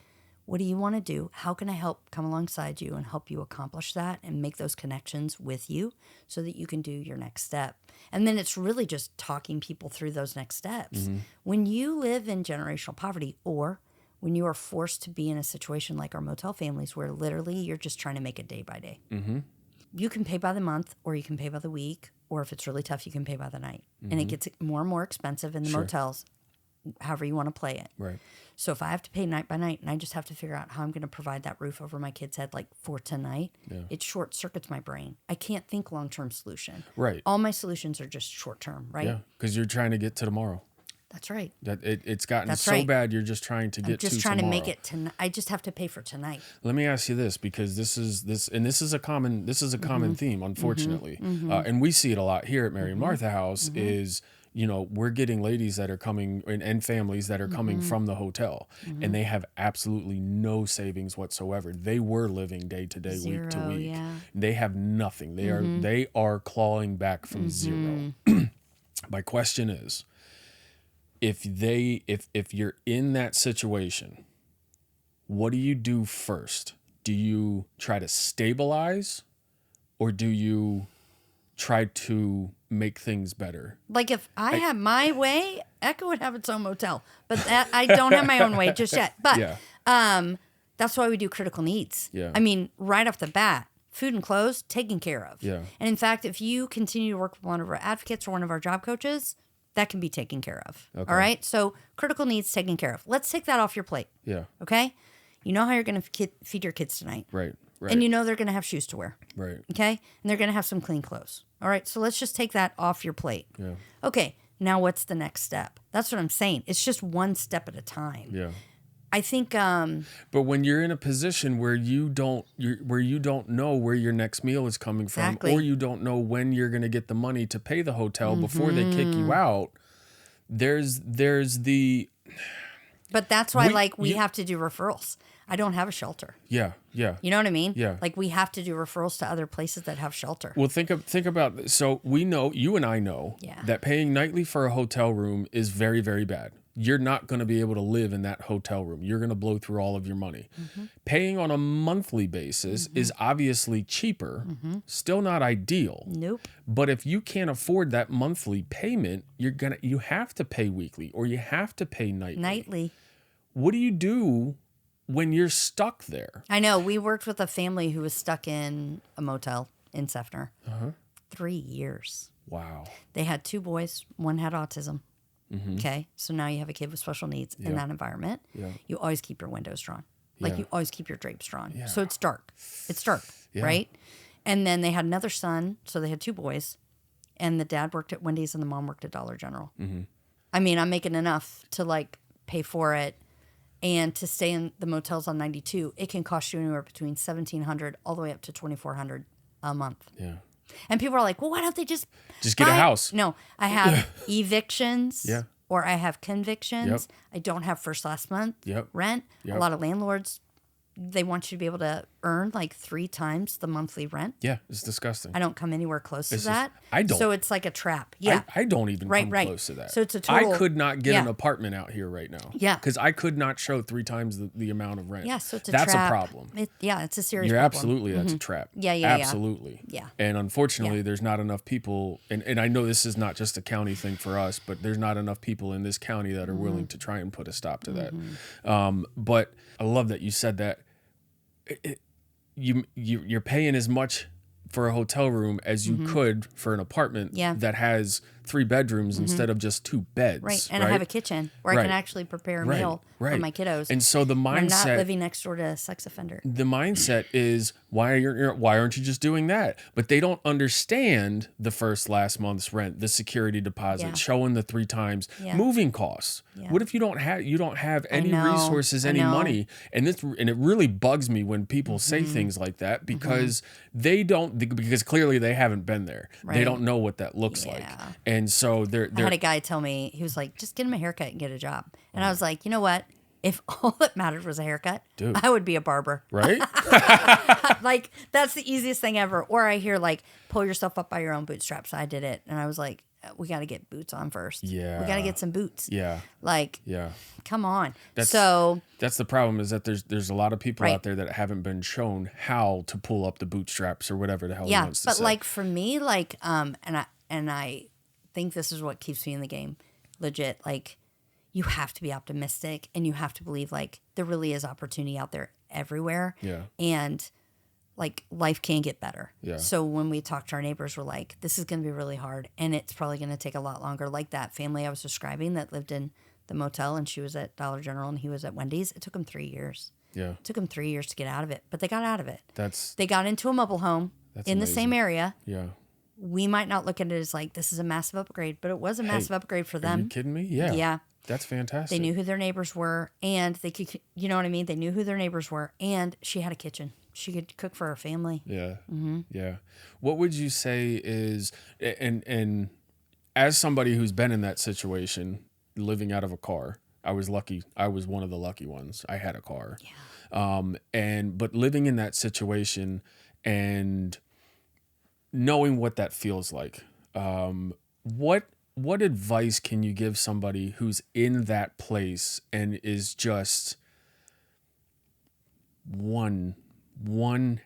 what do you want to do? How can I help come alongside you and help you accomplish that and make those connections with you so that you can do your next step? And then it's really just talking people through those next steps. When you live in generational poverty or when you are forced to be in a situation like our motel families where literally you're just trying to make it day by day. You can pay by the month or you can pay by the week, or if it's really tough, you can pay by the night. And it gets more and more expensive in the motels, however you want to play it. Right. So if I have to pay night by night and I just have to figure out how I'm going to provide that roof over my kid's head for tonight, it short circuits my brain. I can't think long-term solution. Right. All my solutions are just short-term, right? Yeah, because you're trying to get to tomorrow. That's right. That it's gotten so bad. You're just trying to get to tomorrow. Just trying to make it tonight. I just have to pay for tonight. Let me ask you this, because this is a common theme, unfortunately, and we see it a lot here at Mary and Martha House. Is we're getting ladies that are coming and families that are coming from the hotel, and they have absolutely no savings whatsoever. They were living day to day, week to week. Yeah. They have nothing. They are clawing back from zero. My question is, if you're in that situation, what do you do first? Do you try to stabilize, or do you try to make things better. Like if I had my way, Echo would have its own motel. But I don't have my own way just yet. But that's why we do critical needs. Yeah. I mean, right off the bat, food and clothes taken care of. Yeah. And in fact, if you continue to work with one of our advocates or one of our job coaches, that can be taken care of. Okay. All right? So critical needs taken care of. Let's take that off your plate. Yeah. Okay? You know how you're going to feed your kids tonight. Right. Right. And you know they're going to have shoes to wear. Right. Okay? And they're going to have some clean clothes. All right? So let's just take that off your plate. Yeah. Okay. Now what's the next step? That's what I'm saying. It's just one step at a time. Yeah. I think but when you're in a position where you don't know where your next meal is coming from, Exactly. or you don't know when you're going to get the money to pay the hotel before they kick you out, there's the But that's why we have to do referrals. I don't have a shelter. yeah. You know what I mean? Yeah. Like we have to do referrals to other places that have shelter. Well, think about, so we know, you and I know Yeah. that paying nightly for a hotel room is very, very bad. You're not going to be able to live in that hotel room. You're going to blow through all of your money. Paying on a monthly basis is obviously cheaper, still not ideal. Nope. But if you can't afford that monthly payment, you have to pay weekly or you have to pay nightly. What do you do when you're stuck there? I know. We worked with a family who was stuck in a motel in Sefner. 3 years. Wow. They had 2 boys. One had autism. Okay. So now you have a kid with special needs in that environment. Yeah. You always keep your windows drawn. Like Yeah. you always keep your drapes drawn. Yeah. So it's dark. It's dark. Yeah. Right. And then they had another son. So they had 2 boys. And the dad worked at Wendy's and the mom worked at Dollar General. I mean, I'm making enough to pay for it. And to stay in the motels on 92, it can cost you anywhere between $1,700 all the way up to $2,400 a month. Yeah. And people are like, well, why don't they just get a buy-" house? No, I have evictions. Yeah. Or I have convictions. Yep. I don't have first last month Yep. rent. Yep. A lot of landlords, they want you to be able to earn 3 times the monthly rent. Yeah. It's disgusting. I don't come anywhere close to It's that. just- I don't. So it's like a trap. Yeah. I don't even Right, come right. close to that. So it's a total- I could not get Yeah. an apartment out here right now. Yeah. Because I could not show 3 times the amount of rent. Yeah, so it's a That's trap. a problem. It's a serious You're problem. absolutely, that's a trap. Yeah, yeah, yeah. Absolutely. Yeah. And unfortunately, Yeah. there's not enough people, and I know this is not just a county thing for us, but there's not enough people in this county that are willing to try and put a stop to that. But I love that you said that. You're paying as much for a hotel room as you could for an apartment Yeah. that has 3 bedrooms instead of just 2 beds. Right. And I have a kitchen where I Right. can actually prepare a Right. meal for Right. my kiddos. And so the I'm not mindset, living next door to a sex offender. the mindset is why aren't you just doing that? But they don't understand the last month's rent, the security deposit, Yeah. showing the 3 times, Yeah. moving costs. Yeah. What if you don't have any know, resources, I any know. money? And it really bugs me when people say things like that because because clearly they haven't been there. They Right. don't know what that looks like. Yeah. And so they're I had a guy tell me, he was like, just get him a haircut and get a job. And I was like, you know what? If all that mattered was a haircut, Dude. I would be a barber. right? That's the easiest thing ever. Or I hear pull yourself up by your own bootstraps. I did it. And I was like, we got to get boots on first. Yeah. We got to get some boots. Yeah. Yeah. Come on. That's the problem is that there's a lot of people Right. out there that haven't been shown how to pull up the bootstraps or whatever the hell he yeah. wants to But say. for me, and I think this is what keeps me in the game. Legit. You have to be optimistic and you have to believe there really is opportunity out there everywhere. Yeah. And life can get better. Yeah. So when we talk to our neighbors, we're like, this is going to be really hard and it's probably going to take a lot longer. Like that family I was describing that lived in the motel and she was at Dollar General and he was at Wendy's. It took them 3 years. Yeah. It took them 3 years to get out of it, but they got out of it. That's They got into a mobile home in the same area. yeah. We might not look at it as this is a massive upgrade, but it was a massive upgrade for them. Are you kidding me? Yeah. Yeah. That's fantastic. They knew who their neighbors were and they could, you know what I mean? They knew who their neighbors were and she had a kitchen. She could cook for her family. Yeah. Yeah. What would you say is, and as somebody who's been in that situation, living out of a car, I was lucky. I was one of the lucky ones. I had a car. Yeah. But living in that situation and knowing what that feels like, what advice can you give somebody who's in that place and is just one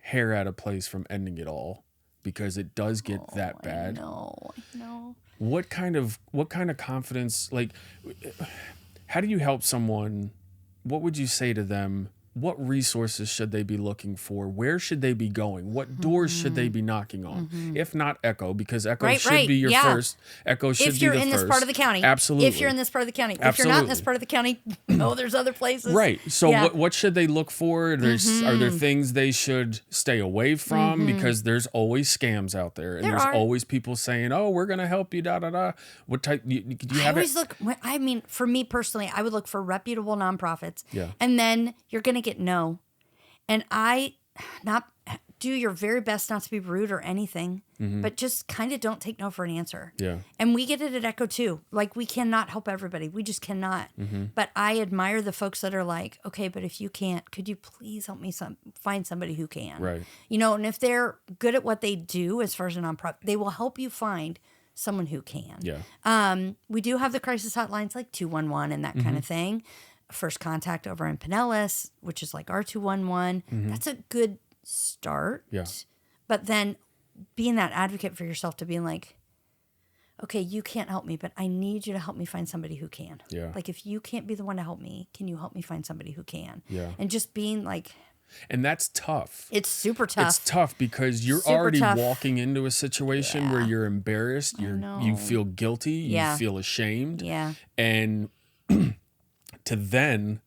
hair out of place from ending it all? because it does get that bad. I know. What kind of confidence, like, how do you help someone? What would you say to them? What resources should they be looking for? Where should they be going? What doors should they be knocking on? If not Echo, because Echo should be your first. Echo should be the first. If you're in this part of the county. Absolutely. If you're in this part of the county. If you're not in this part of the county, there's other places. Right. So what should they look for? Are there things they should stay away from? Because there's always scams out there. And there's always people saying, oh, we're going to help you, da-da-da. What type, do you have for me personally, I would look for reputable nonprofits. Yeah. And then you're going to get no. And do your very best not to be rude or anything, but just kind of don't take no for an answer. Yeah. And we get it at Echo too. Like, we cannot help everybody. We just cannot. But I admire the folks that are like, okay, but if you can't, could you please help me find somebody who can? Right. And if they're good at what they do as far as a nonprofit, they will help you find someone who can. Yeah. We do have the crisis hotlines like 211 and that kind of thing. First Contact over in Pinellas, which is like our 211. That's a good start. Yeah. But then being that advocate for yourself, to being like, okay, you can't help me, but I need you to help me find somebody who can. Yeah. Like, if you can't be the one to help me, can you help me find somebody who can? Yeah. And just being like, and that's tough. it's super tough. It's tough because you're Super already tough. walking into a situation where you're embarrassed, you feel guilty, you feel ashamed. Yeah. And to then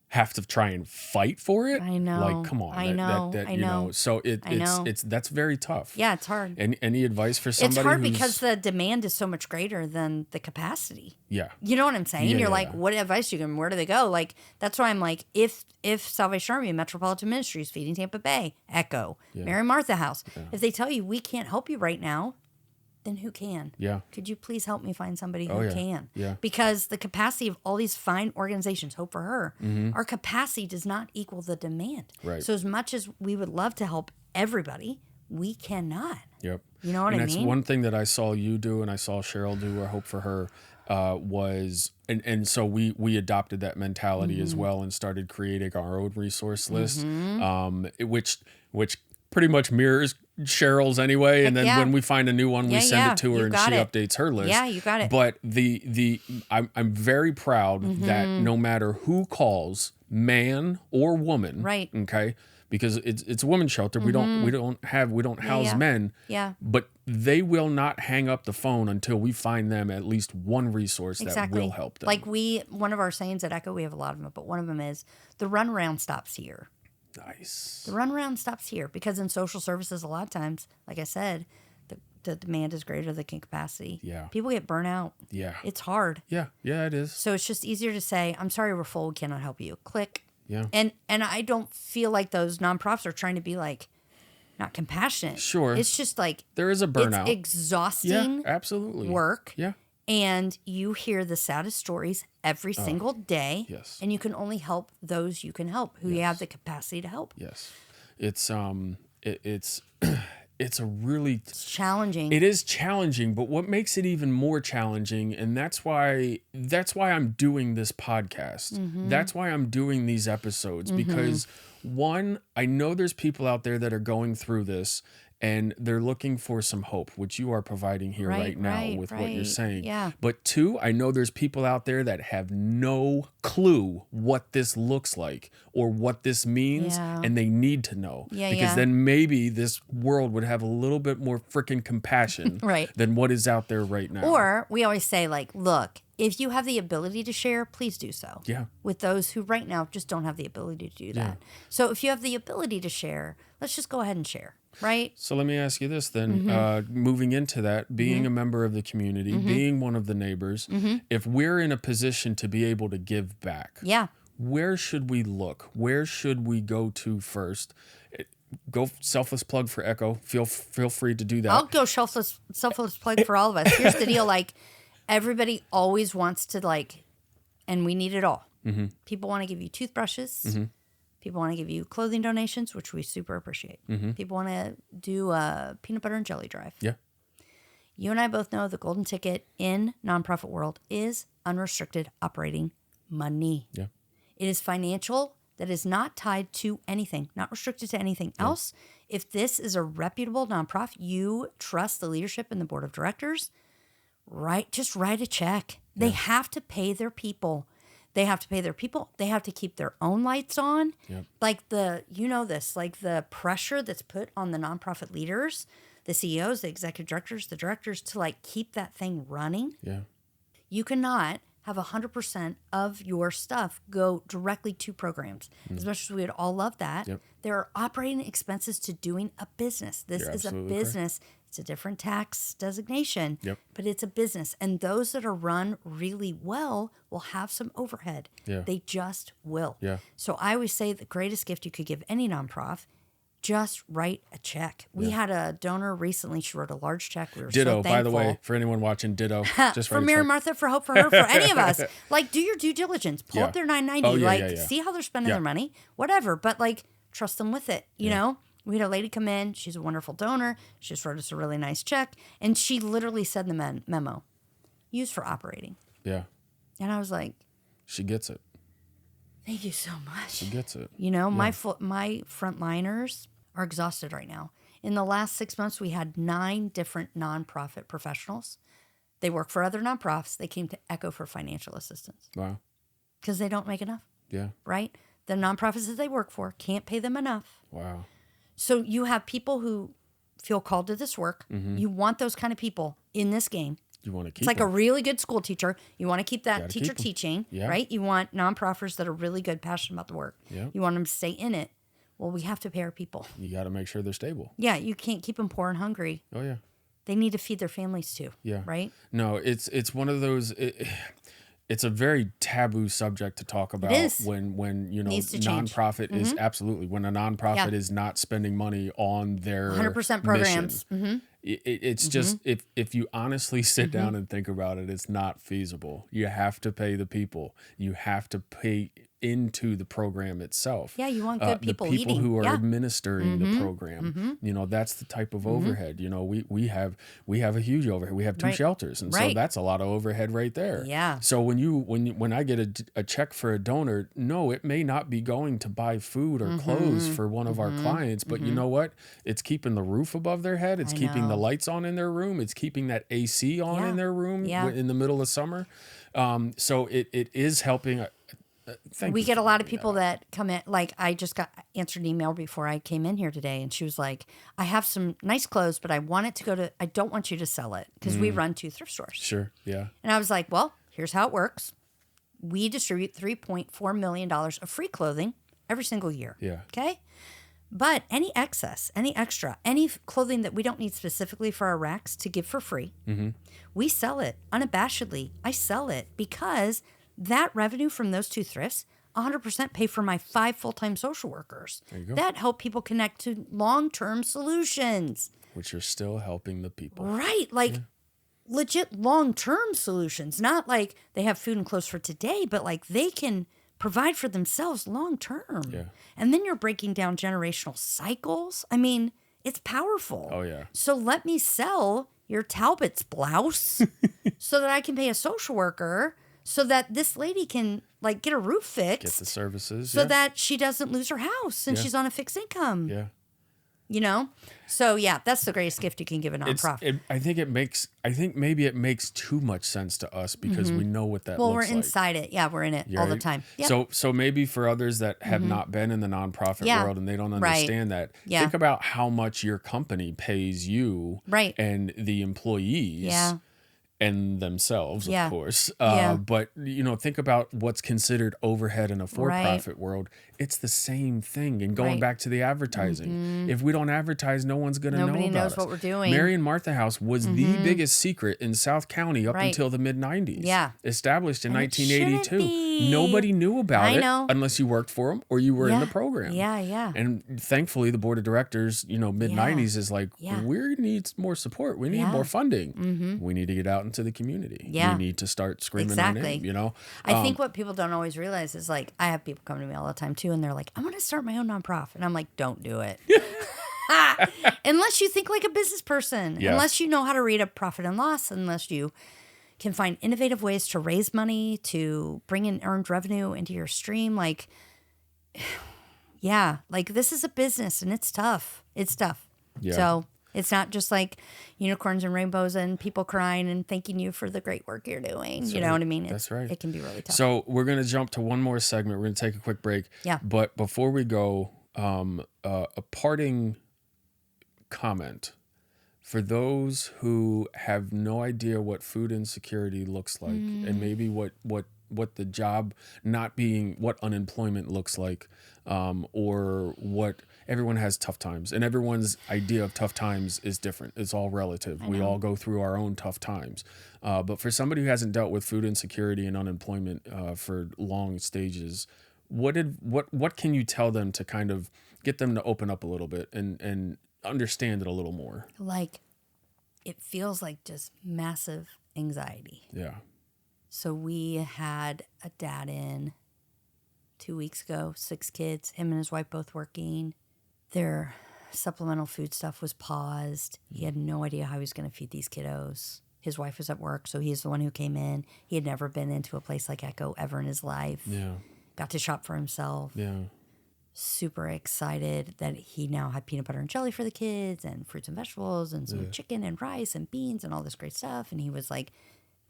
have to try and fight for it. I know. Like, come on. I know. So it's that's very tough. Yeah, it's hard. Any advice for somebody? It's hard because the demand is so much greater than the capacity. Yeah. You know what I'm saying? Yeah, You're yeah, like, yeah. what advice do you give them? Where do they go? Like, that's why I'm like, if Salvation Army, Metropolitan Ministries, Feeding Tampa Bay, Echo, Mary Martha House, if they tell you we can't help you right now, then who can? Yeah. Could you please help me find somebody who yeah. can? Yeah. Because the capacity of all these fine organizations, Hope for Her, our capacity does not equal the demand. Right. So as much as we would love to help everybody, we cannot. Yep. You know what I mean? That's one thing that I saw you do and I saw Cheryl do or Hope for Her was, and so we adopted that mentality as well and started creating our own resource list, which pretty much mirrors Cheryl's anyway. And then when we find a new one, we send it to her and she updates her list. Yeah, you got it. But I'm very proud that no matter who calls, man or woman, Right. Okay, because it's a women's shelter. We don't house men. Yeah. But they will not hang up the phone until we find them at least one resource that will help them. Like one of our sayings at Echo, we have a lot of them, but one of them is the runaround stops here. Nice. The runaround stops here because in social services, a lot of times, like I said, the demand is greater than the capacity. Yeah. People get burnt out. Yeah. It's hard. Yeah, it is. So it's just easier to say, I'm sorry, we're full. We cannot help you. Click. Yeah. And I don't feel like those nonprofits are trying to be like, not compassionate. Sure. It's just like, There is a burnout. it's exhausting absolutely. work. Yeah. And you hear the saddest stories every single day. Yes. And you can only help those you can help, who you have the capacity to help. Yes. It's it's a really It's challenging. It is challenging, but what makes it even more challenging, and that's why I'm doing this podcast. That's why I'm doing these episodes, because one, I know there's people out there that are going through this and they're looking for some hope, which you are providing here right now with what you're saying. Yeah. But two, I know there's people out there that have no clue what this looks like or what this means, and they need to know. Because then maybe this world would have a little bit more freaking compassion than what is out there right now. Or we always say, like, look, if you have the ability to share, please do so. Yeah. With those who right now just don't have the ability to do that. So if you have the ability to share, let's just go ahead and share. Right. So let me ask you this then, moving into that, being a member of the community, being one of the neighbors, if we're in a position to be able to give back, where should we look? Where should we go to first? Go selfless plug for Echo. Feel free to do that. I'll go selfless plug for all of us. Here's the deal. Like, everybody always wants to, like, and we need it all. People want to give you toothbrushes. People want to give you clothing donations, which we super appreciate. People want to do a peanut butter and jelly drive. Yeah. You and I both know the golden ticket in nonprofit world is unrestricted operating money. Yeah. It is financial that is not tied to anything, not restricted to anything else. If this is a reputable nonprofit, you trust the leadership and the board of directors, just write a check. They have to pay their people. They have to pay their people. They have to keep their own lights on. Yep. Like the pressure that's put on the nonprofit leaders, the CEOs, the executive directors, the directors to like keep that thing running. Yeah. You cannot have 100% of your stuff go directly to programs. As much as we would all love that, there are operating expenses to doing a business. This is a business. Correct. It's a different tax designation, but it's a business. And those that are run really well will have some overhead. Yeah. They just will. Yeah. So I always say the greatest gift you could give any nonprofit, just write a check. We had a donor recently. She wrote a large check. We were Ditto, so thankful. by the way, for anyone watching, ditto. Just for Mary Martha, for Hope, for her, for any of us. Like, do your due diligence. Pull up their 990. See how they're spending their money. Whatever. But, like, trust them with it, you know? We had a lady come in. She's a wonderful donor. She just wrote us a really nice check. And she literally said in the memo, used for operating. Yeah. And I was like, she gets it. Thank you so much. She gets it. You know, my frontliners are exhausted right now. In the last 6 months, we had 9 different nonprofit professionals. They work for other nonprofits. They came to Echo for financial assistance. Wow. Because they don't make enough. Yeah. Right? The nonprofits that they work for can't pay them enough. Wow. So you have people who feel called to this work. Mm-hmm. You want those kind of people in this game. You want to keep It's like them. a really good school teacher. You want to keep that teacher teaching, right? You want nonprofits that are really good, passionate about the work. Yeah. You want them to stay in it. Well, we have to pay our people. You got to make sure they're stable. Yeah, you can't keep them poor and hungry. Oh, yeah. They need to feed their families too. Yeah. Right? No, it's one of those... It's a very taboo subject to talk about when you know, nonprofit is absolutely, when a nonprofit is not spending money on their 100% programs. Mission. It's just, if you honestly sit down and think about it, it's not feasible. You have to pay the people. You have to pay into the program itself. Yeah, you want good people the people eating. who are administering the program. You know, that's the type of overhead. You know, we have a huge overhead. We have 2 shelters, and so that's a lot of overhead right there. Yeah. So when I get a check for a donor, no, it may not be going to buy food or clothes for one of our clients, but you know what? It's keeping the roof above their head. It's keeping the lights on in their room. It's keeping that AC on in their room in the middle of summer. So it is helping. We get a lot of people that come in. Like, I just answered an email before I came in here today, and she was like, I have some nice clothes, but I want it to go to, I don't want you to sell it because we run 2 thrift stores. Sure, yeah. And I was like, well, here's how it works. We distribute $3.4 million of free clothing every single year. Yeah. Okay? But any excess, any extra, any clothing that we don't need specifically for our racks to give for free, we sell it unabashedly. I sell it because that revenue from those 2 thrifts, 100% pay for my 5 full-time social workers. There you go. That help people connect to long-term solutions. Which are still helping the people. Right. Like legit long-term solutions. Not like they have food and clothes for today, but like they can provide for themselves long-term. Yeah. And then you're breaking down generational cycles. I mean, it's powerful. Oh, yeah. So let me sell your Talbot's blouse so that I can pay a social worker so that this lady can like get a roof fixed. Get the services. So that she doesn't lose her house and she's on a fixed income. Yeah. You know? So yeah, that's the greatest gift you can give a nonprofit. I think maybe it makes too much sense to us because we know what that looks like. Well, we're inside it. Yeah, we're in it all the time. Yep. So maybe for others that have not been in the nonprofit world and they don't understand that, think about how much your company pays you and the employees. And themselves, of course. But, you know, think about what's considered overhead in a for-profit world. It's the same thing. And going back to the advertising, if we don't advertise, no one's going to know about Nobody knows us. what we're doing. Mary and Martha House was the biggest secret in South County up until the mid-90s. Yeah. Established in And 1982. Nobody knew about it unless you worked for them or you were in the program. Yeah. And thankfully, the board of directors, you know, mid-90s is like, we need more support. We need more funding. We need to get out into the community. We need to start screaming our name, you know? I think what people don't always realize is like, I have people come to me all the time too, and they're like, I want to start my own nonprofit. And I'm like, don't do it. Unless you think like a business person, unless you know how to read a profit and loss, unless you can find innovative ways to raise money, to bring in earned revenue into your stream. Like, like this is a business and it's tough. It's tough. Yeah. So it's not just like unicorns and rainbows and people crying and thanking you for the great work you're doing. That's you know right. what I mean? That's right. It can be really tough. So we're going to jump to one more segment. We're going to take a quick break. Yeah. But before we go, a parting comment for those who have no idea what food insecurity looks like, and maybe what the job not being, what unemployment looks like, or what everyone has tough times, and everyone's idea of tough times is different. It's all relative. We all go through our own tough times. But for somebody who hasn't dealt with food insecurity and unemployment for long stages, what can you tell them to kind of get them to open up a little bit and understand it a little more? Like, it feels like just massive anxiety. Yeah. So we had a dad in 2 weeks ago, 6 kids, him and his wife both working. Their supplemental food stuff was paused. He had no idea how he was going to feed these kiddos. His wife was at work, so he's the one who came in. He had never been into a place like Echo ever in his life. Yeah. Got to shop for himself. Yeah. Super excited that he now had peanut butter and jelly for the kids and fruits and vegetables and some chicken and rice and beans and all this great stuff. And he was like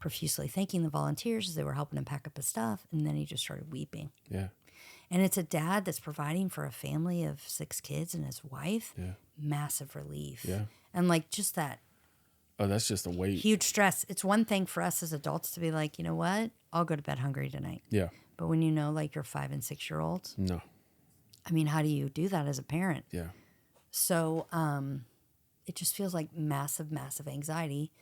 profusely thanking the volunteers as they were helping him pack up his stuff. And then he just started weeping. Yeah. And it's a dad that's providing for a family of 6 kids and his wife. Yeah. Massive relief. Yeah. And like just that Oh, that's just a weight. huge stress. It's one thing for us as adults to be like, you know what? I'll go to bed hungry tonight. Yeah. But when you know like your 5 and 6 year olds, No. I mean, how do you do that as a parent? Yeah. So it just feels like massive, massive anxiety.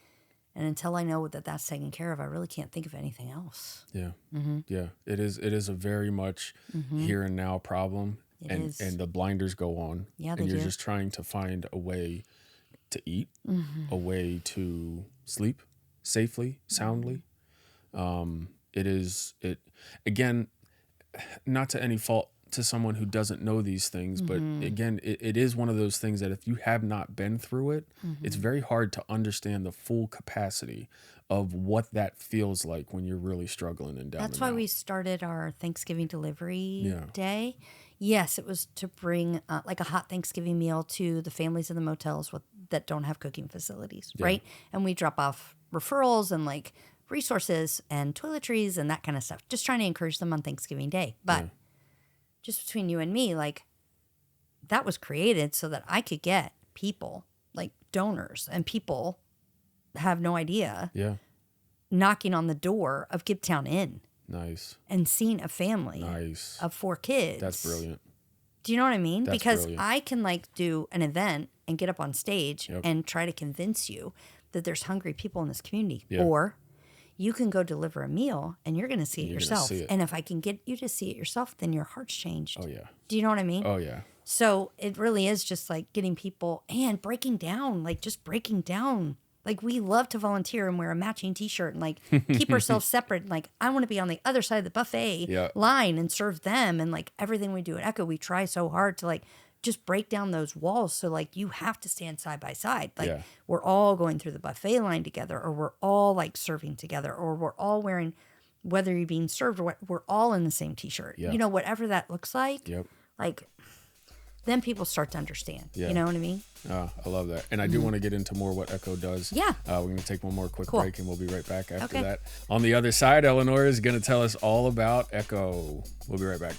And until I know that that's taken care of, I really can't think of anything else. Yeah. Yeah. It is a very much here and now problem. It and is. and the blinders go on. Yeah, and they you're do. just trying to find a way to eat, a way to sleep safely, soundly. It again, not to any fault to someone who doesn't know these things, but again, it is one of those things that if you have not been through it, it's very hard to understand the full capacity of what that feels like when you're really struggling and down. That's and why out. we started our Thanksgiving delivery Yeah. day. Yes, it was to bring like a hot Thanksgiving meal to the families in the motels that don't have cooking facilities, right? And we drop off referrals and like resources and toiletries and that kind of stuff, just trying to encourage them on Thanksgiving Day. But just between you and me, like that was created so that I could get people like donors and people have no idea Yeah. knocking on the door of Gibtown Inn Nice. and seeing a family Nice. of 4 kids. That's brilliant. Do you know what I mean? That's Because brilliant. I can like do an event and get up on stage Yep. and try to convince you that there's hungry people in this community. Yeah. Or you can go deliver a meal and you're going to see it You're gonna yourself. see it. And if I can get you to see it yourself, then your heart's changed. Oh yeah. Do you know what I mean? Oh yeah. So it really is just like getting people and breaking down, like just breaking down. Like we love to volunteer and wear a matching t-shirt and like keep ourselves separate. Like I want to be on the other side of the buffet Yeah. line and serve them. And like everything we do at Echo, we try so hard to like just break down those walls. So like you have to stand side by side. Like Yeah. we're all going through the buffet line together, or we're all like serving together, or we're all wearing, whether you're being served or what, we're all in the same t-shirt. Yeah. You know, whatever that looks like. Yep. Like then people start to understand. Yeah. You know what I mean? I love that. And I do want to get into more what Echo does. Yeah. We're going to take one more quick Cool. break and we'll be right back after Okay. that. On the other side, Eleanor is going to tell us all about Echo. We'll be right back.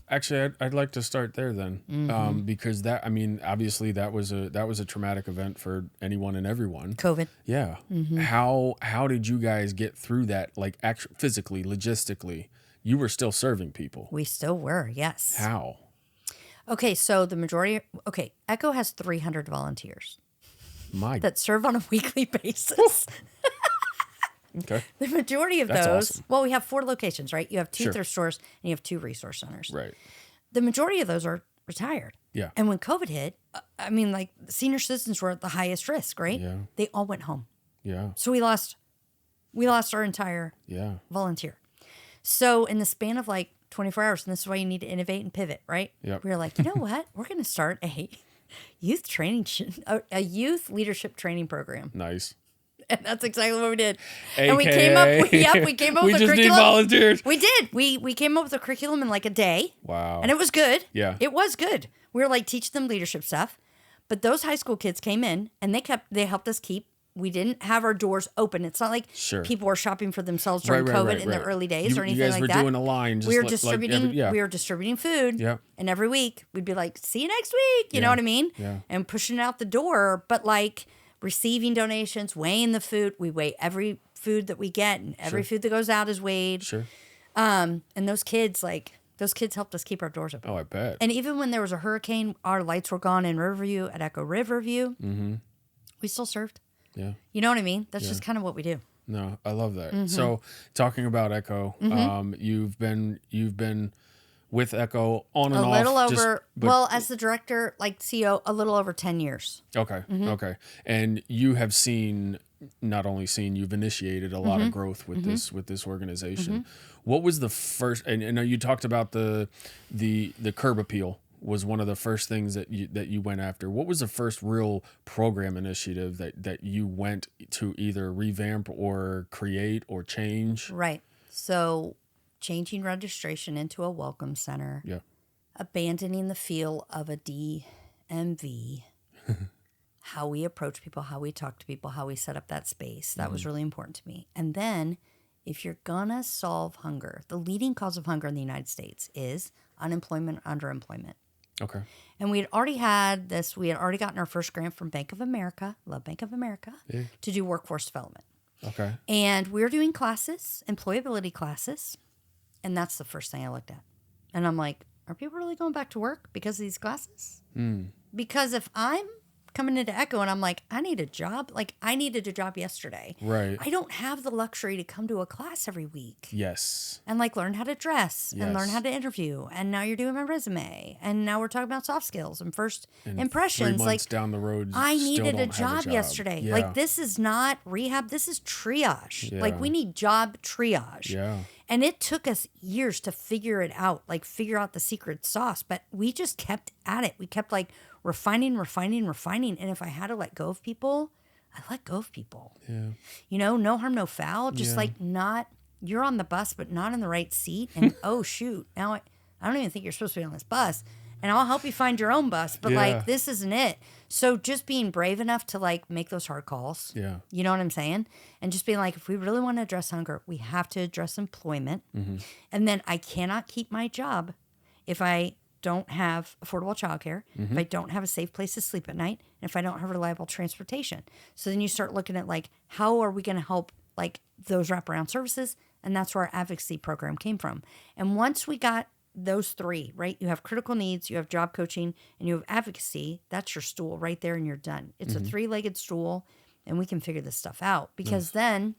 Actually, I'd like to start there then, because that, I mean, obviously that was a traumatic event for anyone and everyone. COVID. Yeah. How did you guys get through that? Like, actually, physically, logistically, you were still serving people. We still were, yes. How? Okay, so the majority, Echo has 300 volunteers My. that serve on a weekly basis. Okay. The majority of That's those, awesome. well, we have 4 locations, right? You have 2 Sure. thrift stores and you have 2 resource centers. Right. The majority of those are retired. Yeah. And when COVID hit, I mean, like senior citizens were at the highest risk, right? Yeah. They all went home. Yeah. So we lost our entire Yeah. volunteer. So in the span of like 24 hours, and this is why you need to innovate and pivot, right? Yep. We were like, you know what? We're going to start a youth training, a youth leadership training program. Nice. And that's exactly what we did. AKA, and we came up, we came up we with a just need curriculum. volunteers. We did. We came up with a curriculum in like a day. Wow. And it was good. Yeah. It was good. We were like teaching them leadership stuff. But those high school kids came in and they helped us keep. We didn't have our doors open. It's not like people were shopping for themselves during COVID in the early days or anything like that. You guys were doing a line. Just we were distributing. We were distributing food. Yeah. And every week we'd be like, "See you next week." You know what I mean? Yeah. And pushing it out the door, but like receiving donations, weighing the food. We weigh every food that we get, and every food that goes out is weighed. Sure. And those kids helped us keep our doors open. Oh, I bet. And even when there was a hurricane, our lights were gone in Riverview at Echo Riverview. Mm-hmm. We still served. Yeah. You know what I mean? That's just kind of what we do. No, I love that. Mm-hmm. So, talking about Echo, you've been with Echo on and A off. little over, as the director, like CEO, a little over 10 years. Okay. Mm-hmm. Okay. And you have you've initiated a lot of growth with this organization. Mm-hmm. What was the first? And you talked about the curb appeal was one of the first things that you went after. What was the first real program initiative that you went to either revamp or create or change? Right. So changing registration into a welcome center. Yeah. Abandoning the feel of a DMV. How we approach people, how we talk to people, how we set up that space. That was really important to me. And then if you're gonna solve hunger, the leading cause of hunger in the United States is unemployment, underemployment. Okay. And we had already gotten our first grant from Bank of America, love Bank of America, to do workforce development. Okay. And we were doing classes, employability classes, and that's the first thing I looked at. And I'm like, are people really going back to work because of these classes? Because if I'm coming into Echo and I'm like, I need a job. Like, I needed a job yesterday. Right. I don't have the luxury to come to a class every week. Yes. And like learn how to dress and learn Yes. how to interview. And now you're doing my resume. And now we're talking about soft skills and first impressions. 3 months down the road, I still needed a don't have job yesterday. Yeah. Like, this is not rehab. This is triage. Yeah. Like, we need job triage. Yeah. And it took us years to figure it out, like figure out the secret sauce. But we just kept at it. We kept like refining. And if I had to let go of people, I let go of people. Yeah. You know, no harm, no foul. Just like you're on the bus, but not in the right seat. And oh, shoot. Now I don't even think you're supposed to be on this bus. And I'll help you find your own bus. But like, this isn't it. So just being brave enough to like make those hard calls. Yeah. You know what I'm saying? And just being like, if we really want to address hunger, we have to address employment. And then I cannot keep my job if I don't have affordable childcare, if I don't have a safe place to sleep at night, and if I don't have reliable transportation. So then you start looking at like, how are we going to help like those wraparound services? And that's where our advocacy program came from. And once we got those three, right? You have critical needs, you have job coaching, and you have advocacy. That's your stool right there, and you're done. It's a 3-legged stool, and we can figure this stuff out because then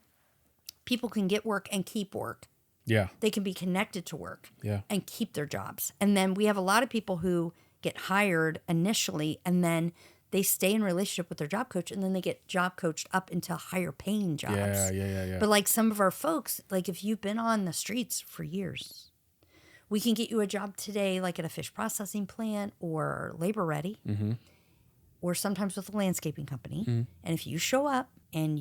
people can get work and keep work. Yeah. They can be connected to work Yeah. and keep their jobs. And then we have a lot of people who get hired initially, and then they stay in relationship with their job coach, and then they get job coached up into higher paying jobs. Yeah. But like some of our folks, like if you've been on the streets for years, we can get you a job today, like at a fish processing plant or labor ready, or sometimes with a landscaping company. And if you show up and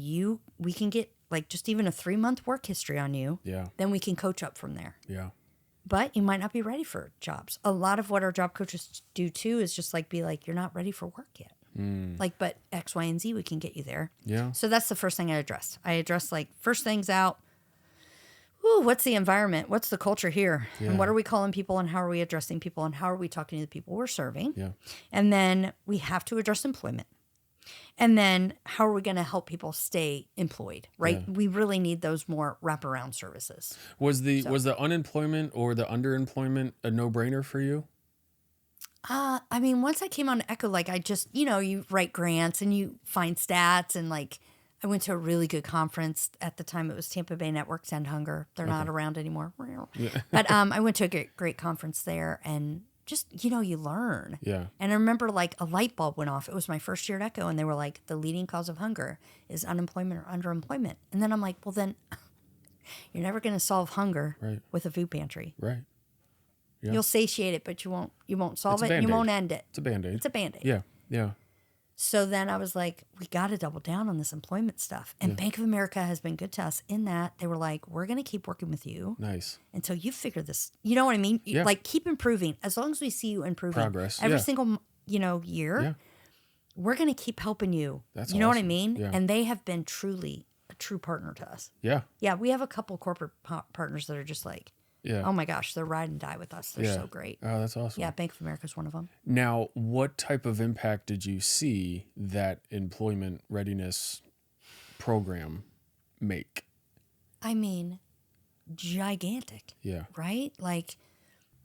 we can get like just even a 3-month work history on you, then we can coach up from there. Yeah. But you might not be ready for jobs. A lot of what our job coaches do too is just like be like, you're not ready for work yet. Like, but X, Y, and Z, we can get you there. Yeah. So that's the first thing I addressed. I addressed like first things out. Ooh, what's the environment? What's the culture here? And what are we calling people, and how are we addressing people, and how are we talking to the people we're serving? Yeah. And then we have to address employment. And then how are we going to help people stay employed, right? We really need those more wraparound services. Was the unemployment or the underemployment a no-brainer for you? I mean, once I came on Echo, like I just, you write grants and you find stats, and like I went to a really good conference at the time. It was Tampa Bay Networks End Hunger. They're not around anymore. But I went to a great conference there, and just, you learn. Yeah. And I remember like a light bulb went off. It was my first year at Echo, and they were like, the leading cause of hunger is unemployment or underemployment. And then I'm like, well, then You're never going to solve hunger Right. with a food pantry. Right. Yeah. You'll satiate it, but you won't solve It's a it. And you Band-Aid. won't end it. It's a Band-Aid. It's a Band-Aid. Yeah. Yeah. So then I was like, we got to double down on this employment stuff. And Bank of America has been good to us in that they were like, we're going to keep working with you Nice. until you figure this. You know what I mean? Yeah. Like, keep improving. As long as we see you improving Progress. every Yeah. single, year, Yeah. we're going to keep helping you. That's you know what I awesome. mean? Yeah. And they have been truly a true partner to us. Yeah. Yeah, we have a couple corporate partners that are just like, Yeah. oh my gosh, they're ride and die with us. They're Yeah. so great. Oh, that's awesome. Yeah, Bank of America is one of them. Now, what type of impact did you see that employment readiness program make? I mean, gigantic. Yeah. Right? Like,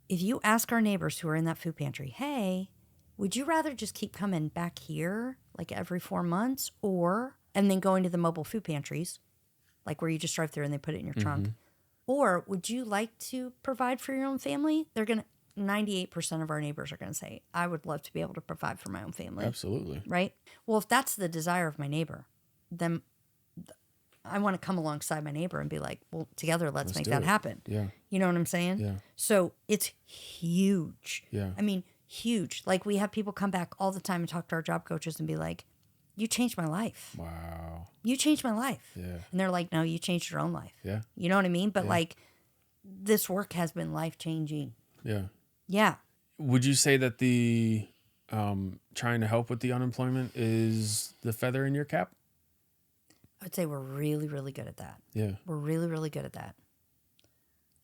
if you ask our neighbors who are in that food pantry, hey, would you rather just keep coming back here like every 4 months and then going to the mobile food pantries, like where you just drive through and they put it in your trunk? Or would you like to provide for your own family? 98% of our neighbors are going to say, I would love to be able to provide for my own family. Absolutely. Right? Well, if that's the desire of my neighbor, then I want to come alongside my neighbor and be like, well, together, let's make do that it. happen. Yeah. You know what I'm saying? Yeah. So it's huge. Yeah. I mean, huge. Like, we have people come back all the time and talk to our job coaches and be like, you changed my life. Wow. You changed my life. Yeah. And they're like, no, you changed your own life. Yeah. You know what I mean? But like, this work has been life-changing. Yeah. Yeah. Would you say that the trying to help with the unemployment is the feather in your cap? I would say we're really, really good at that. Yeah. We're really, really good at that.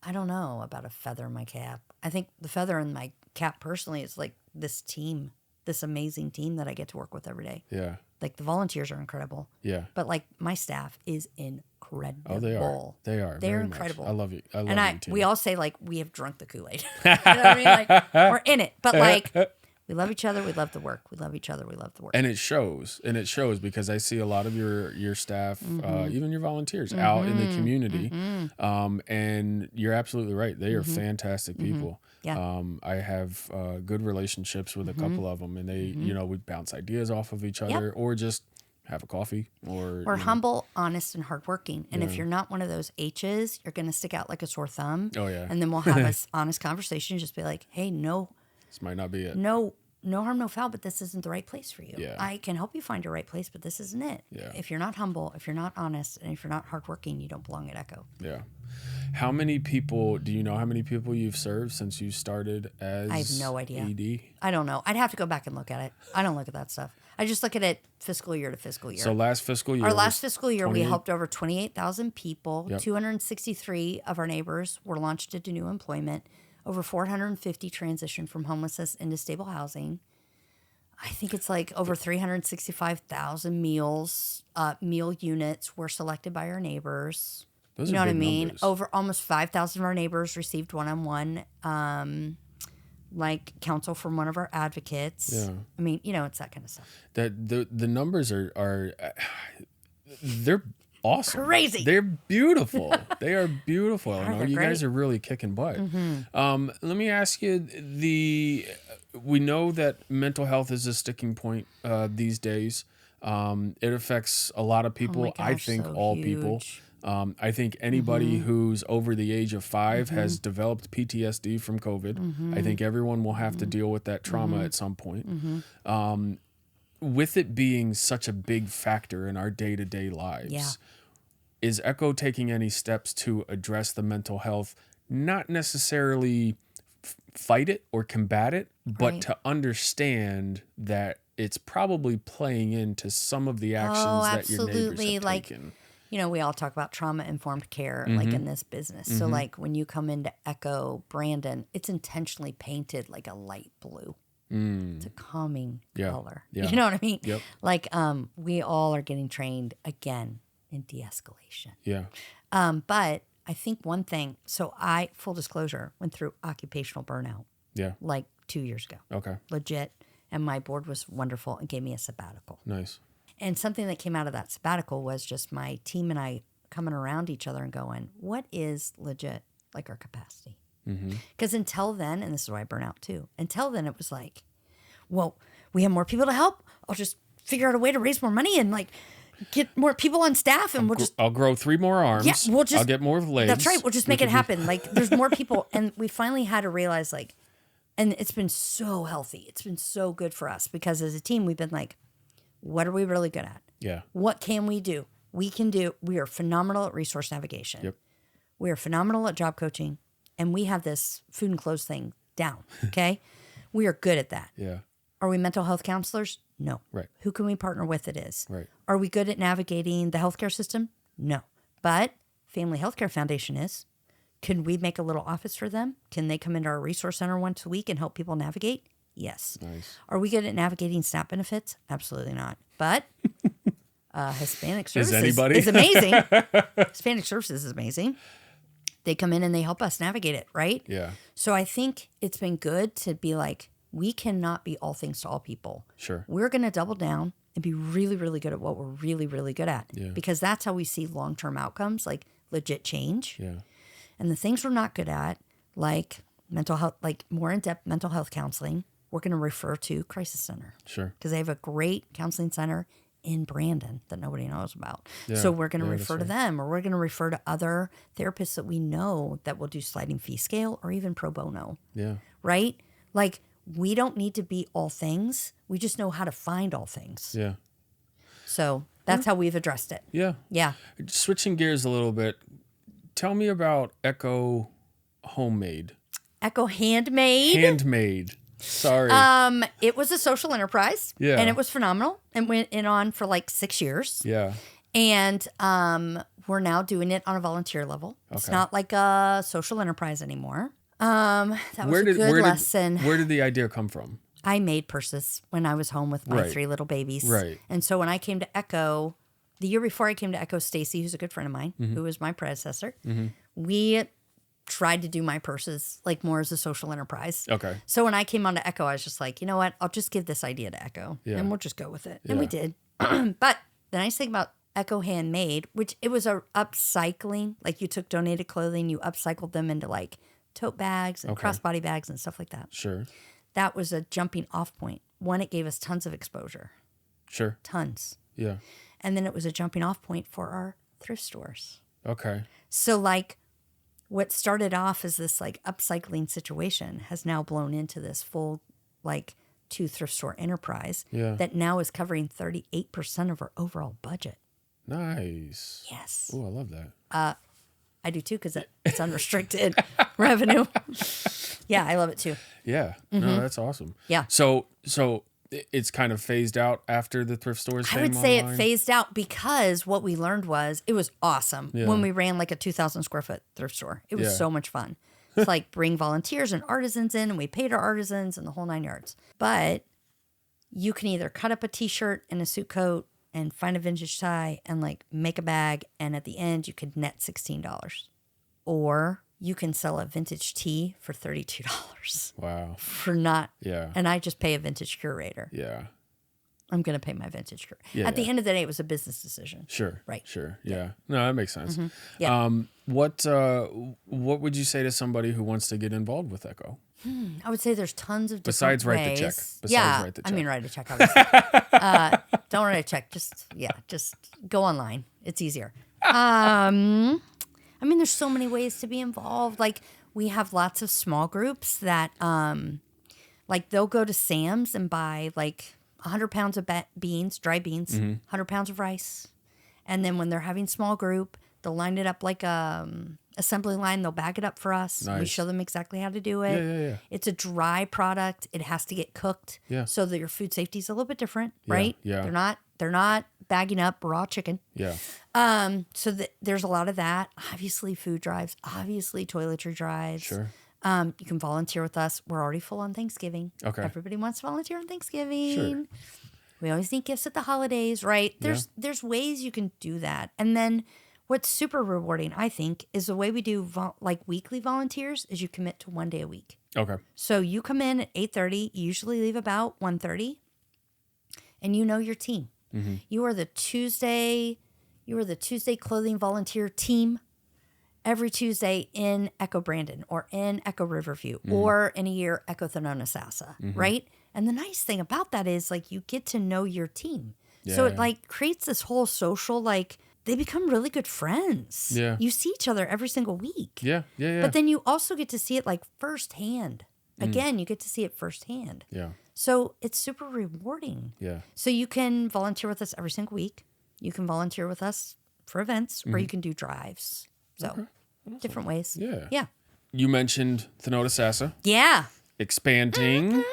I don't know about a feather in my cap. I think the feather in my cap personally is like this team, this amazing team that I get to work with every day. Yeah. Like, the volunteers are incredible. Yeah. But like, my staff is incredible. Oh, they are. They are. They're very much. incredible. I love you. I love And you too. we all say like, we have drunk the Kool-Aid. You know what I mean? Like, we're in it. But like, we love each other. We love the work. We love each other. We love the work. And it shows. And it shows because I see a lot of your staff, even your volunteers out in the community. And you're absolutely right. They are fantastic people. Yeah. I have good relationships with a couple of them, and they, we bounce ideas off of each other or just have a coffee or We're humble, honest, and hardworking. And if you're not one of those H's, you're going to stick out like a sore thumb. Oh, yeah. And then we'll have an honest conversation. Just be like, hey, this might not be it. no harm, no foul, but this isn't the right place for you. Yeah. I can help you find your right place, but this isn't it. Yeah. If you're not humble, if you're not honest, and if you're not hardworking, you don't belong at Echo. Yeah. How many people, do you know how many people you've served since you started as I have no idea. AD? I don't know. I'd have to go back and look at it. I don't look at that stuff. I just look at it fiscal year to fiscal year. So last fiscal year. Our last fiscal year, we 28? helped over 28,000 people. Yep. 263 of our neighbors were launched into new employment. Over 450 transitioned from homelessness into stable housing. I think it's like over 365,000 meal units were selected by our neighbors. Those You know are what I big mean? numbers. Over almost 5,000 of our neighbors received one-on-one counsel from one of our advocates. Yeah. I mean, it's that kind of stuff. That the numbers are they're awesome. Crazy. They're beautiful. They are beautiful. Eleanor. they're You guys great. are really kicking butt. Let me ask you, we know that mental health is a sticking point these days. It affects a lot of people. my I gosh, think so all people. huge. I think anybody who's over the age of 5 has developed PTSD from COVID. I think everyone will have to deal with that trauma at some point. With it being such a big factor in our day-to-day lives, is Echo taking any steps to address the mental health, not necessarily fight it or combat it, but Right. to understand that it's probably playing into some of the actions that your neighbors absolutely. have Like, taken? we all talk about trauma-informed care, like in this business. So, like, when you come into Echo Brandon, it's intentionally painted like a light blue. It's a calming color. Yeah. You know what I mean? Yep. Like, we all are getting trained again in de-escalation. Yeah. But I think one thing, so I, full disclosure, went through occupational burnout Yeah. like 2 years ago. Okay. Legit. And my board was wonderful and gave me a sabbatical. Nice. And something that came out of that sabbatical was just my team and I coming around each other and going, what is legit like our capacity? Because until then, and this is why I burn out too, until then it was like, well, we have more people to help. I'll just figure out a way to raise more money and like, get more people on staff, and I'll grow 3 more arms. Yeah, I'll get more legs. That's right. We'll just make it happen. Like, there's more people, and we finally had to realize, like, and it's been so healthy. It's been so good for us because as a team, we've been like, what are we really good at? Yeah. What can we do? We are phenomenal at resource navigation. Yep. We are phenomenal at job coaching, and we have this food and clothes thing down. Okay. We are good at that. Yeah. Are we mental health counselors? No. Right. Who can we partner with? It is. Right. Are we good at navigating the healthcare system? No. But Family Healthcare Foundation is. Can we make a little office for them? Can they come into our resource center once a week and help people navigate? Yes. Nice. Are we good at navigating SNAP benefits? Absolutely not. But Hispanic Services is amazing. Hispanic Services is amazing. They come in and they help us navigate it, right? Yeah. So I think it's been good to be like, we cannot be all things to all people. Sure. We're going to double down and be really, really good at what we're really, really good at. Yeah. Because that's how we see long-term outcomes, like legit change. Yeah. And the things we're not good at, like mental health, like more in-depth mental health counseling, we're going to refer to Crisis Center. Sure. Because they have a great counseling center in Brandon that nobody knows about. Yeah. So we're going to Yeah, refer to that's them, or we're going to refer to other therapists that we know that will do sliding fee scale or even pro bono. Yeah. Right? Like, we don't need to be all things. We just know how to find all things. Yeah. So that's how we've addressed it. Yeah. Yeah. Switching gears a little bit, tell me about Echo Homemade. Echo Handmade. Handmade. Sorry. It was a social enterprise. Yeah. And it was phenomenal and went on for like 6 years. Yeah. And we're now doing it on a volunteer level. It's Okay. not like a social enterprise anymore. That was a good lesson. Where did the idea come from? I made purses when I was home with my Right. 3 little babies. Right. And so when I came to Echo, the year before I came to Echo, Stacy, who's a good friend of mine, Mm-hmm. who was my predecessor, we tried to do my purses like more as a social enterprise. Okay. So when I came on to Echo, I was just like, you know what? I'll just give this idea to Echo Yeah. and we'll just go with it. Yeah. And we did. But the nice thing about Echo Handmade, which it was a upcycling, like you took donated clothing, you upcycled them into like tote bags and crossbody bags and stuff like that. Sure. That was a jumping off point. One, it gave us tons of exposure, Sure. tons. Yeah. And then it was a jumping off point for our thrift stores. Okay. So like what started off as this like upcycling situation has now blown into this full like 2 thrift store enterprise Yeah. that now is covering 38% of our overall budget. Nice. Yes. Oh, I love that. I do too because it's unrestricted revenue. Yeah, I love it too. Yeah. No, that's awesome. Yeah. So it's kind of phased out after the thrift stores came I would say online? it phased out because what we learned was it was awesome Yeah. when we ran like a 2,000 square foot thrift store. It was Yeah. so much fun. It's like bring volunteers and artisans in, and we paid our artisans and the whole 9 yards. But you can either cut up a t-shirt and a suit coat and find a vintage tie and like make a bag, and at the end you could net $16. Or you can sell a vintage tee for $32 Wow. for not, Yeah. and I just pay a vintage curator. Yeah. I'm going to pay my vintage curator. Yeah, At the yeah. end of the day, it was a business decision. Sure. Right. Sure. Yeah. No, that makes sense. Yeah. What would you say to somebody who wants to get involved with Echo? I would say there's tons of different Besides write the ways. check. Besides Yeah, write the I mean, check. write a check, obviously. Don't write a check. Just go online. It's easier. I mean, there's so many ways to be involved. Like, we have lots of small groups that, like, they'll go to Sam's and buy, like, 100 pounds of beans, dry beans, Mm-hmm. 100 pounds of rice. And then when they're having small group, they'll line it up like a assembly line. They'll bag it up for us. We Nice. show them exactly how to do it. Yeah. It's a dry product. It has to get cooked. Yeah. So that your food safety is a little bit different, Yeah, right? yeah. They're not bagging up raw chicken. Yeah. So there's a lot of that. Obviously food drives, obviously toiletry drives. Sure. You can volunteer with us. We're already full on Thanksgiving. Okay. Everybody wants to volunteer on Thanksgiving. Sure. We always need gifts at the holidays, right? There's ways you can do that. And then what's super rewarding, I think, is the way we do like weekly volunteers is you commit to 1 day a week. Okay. So you come in at 8:30, you usually leave about 1:30, and you know your team. Mm-hmm. You are the Tuesday clothing volunteer team every Tuesday in Echo Brandon or in Echo Riverview or in a year Echo Thonona Sassa, right? And the nice thing about that is like you get to know your team. So it Yeah. like creates this whole social, like they become really good friends. Yeah. You see each other every single week. Yeah. Yeah. Yeah. But then you also get to see it like firsthand. Again, you get to see it firsthand. yeah. So it's super rewarding. Yeah. So you can volunteer with us every single week. You can volunteer with us for events, or you can do drives. So different ways. Yeah. Yeah. You mentioned Thanota-Sassa Yeah. expanding.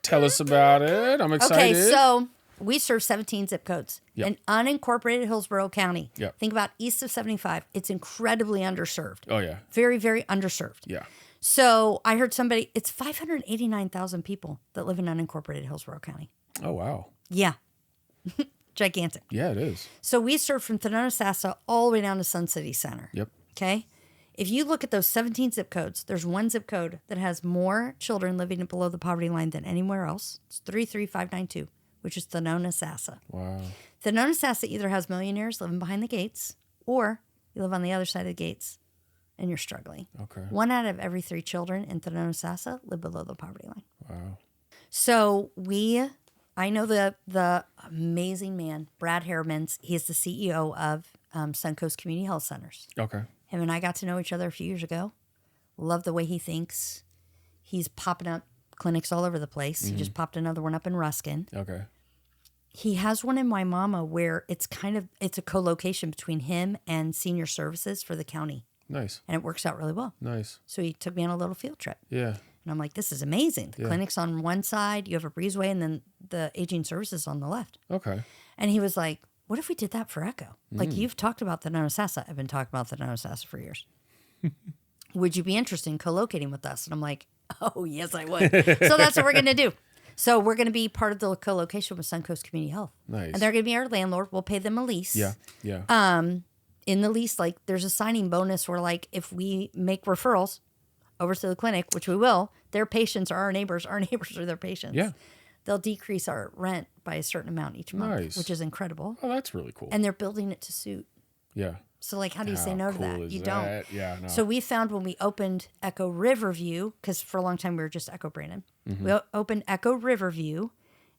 Tell us about it. I'm excited. Okay, so we serve 17 zip codes Yep. in unincorporated Hillsborough County. Yep. Think about east of 75. It's incredibly underserved. Oh yeah. Very, very underserved. Yeah. So I heard somebody, it's 589,000 people that live in unincorporated Hillsborough County. Oh wow. Yeah. Gigantic. Yeah, it is. So we serve from Thanota-Sassa all the way down to Sun City Center. Yep. Okay. If you look at those 17 zip codes, there's one zip code that has more children living below the poverty line than anywhere else. It's 33592, which is Thanota-Sassa. Wow. Thanota-Sassa either has millionaires living behind the gates, or you live on the other side of the gates and you're struggling. Okay. 1 out of every 3 children in Thanota-Sassa live below the poverty line. Wow. So I know the amazing man, Brad Harrimans. He's the CEO of Suncoast Community Health Centers. Okay. Him and I got to know each other a few years ago. Love the way he thinks. He's popping up clinics all over the place. He just popped another one up in Ruskin. Okay. He has one in Waimama where it's a co-location between him and senior services for the county. Nice. And it works out really well. Nice. So he took me on a little field trip. Yeah. And I'm like, this is amazing. The Yeah. clinic's on one side, you have a breezeway, and then the aging services on the left. Okay. And he was like, what if we did that for Echo? Like, you've talked about the Thanota-Sassa. I've been talking about the Thanota-Sassa for years. Would you be interested in co-locating with us? And I'm like, oh, yes, I would. So that's what we're going to do. So we're going to be part of the co-location with Suncoast Community Health. Nice. And they're going to be our landlord. We'll pay them a lease. Yeah. Yeah. In the lease, like, there's a signing bonus where, like, if we make referrals over to the clinic, which we will, their patients are our neighbors are their patients. Yeah. They'll decrease our rent by a certain amount each month, Nice. which is incredible. Oh, that's really cool. And they're building it to suit. Yeah. So, like, how do you say How no to cool that? is You that? don't. Yeah. No. So we found when we opened Echo Riverview, because for a long time we were just Echo Brandon, we opened Echo Riverview,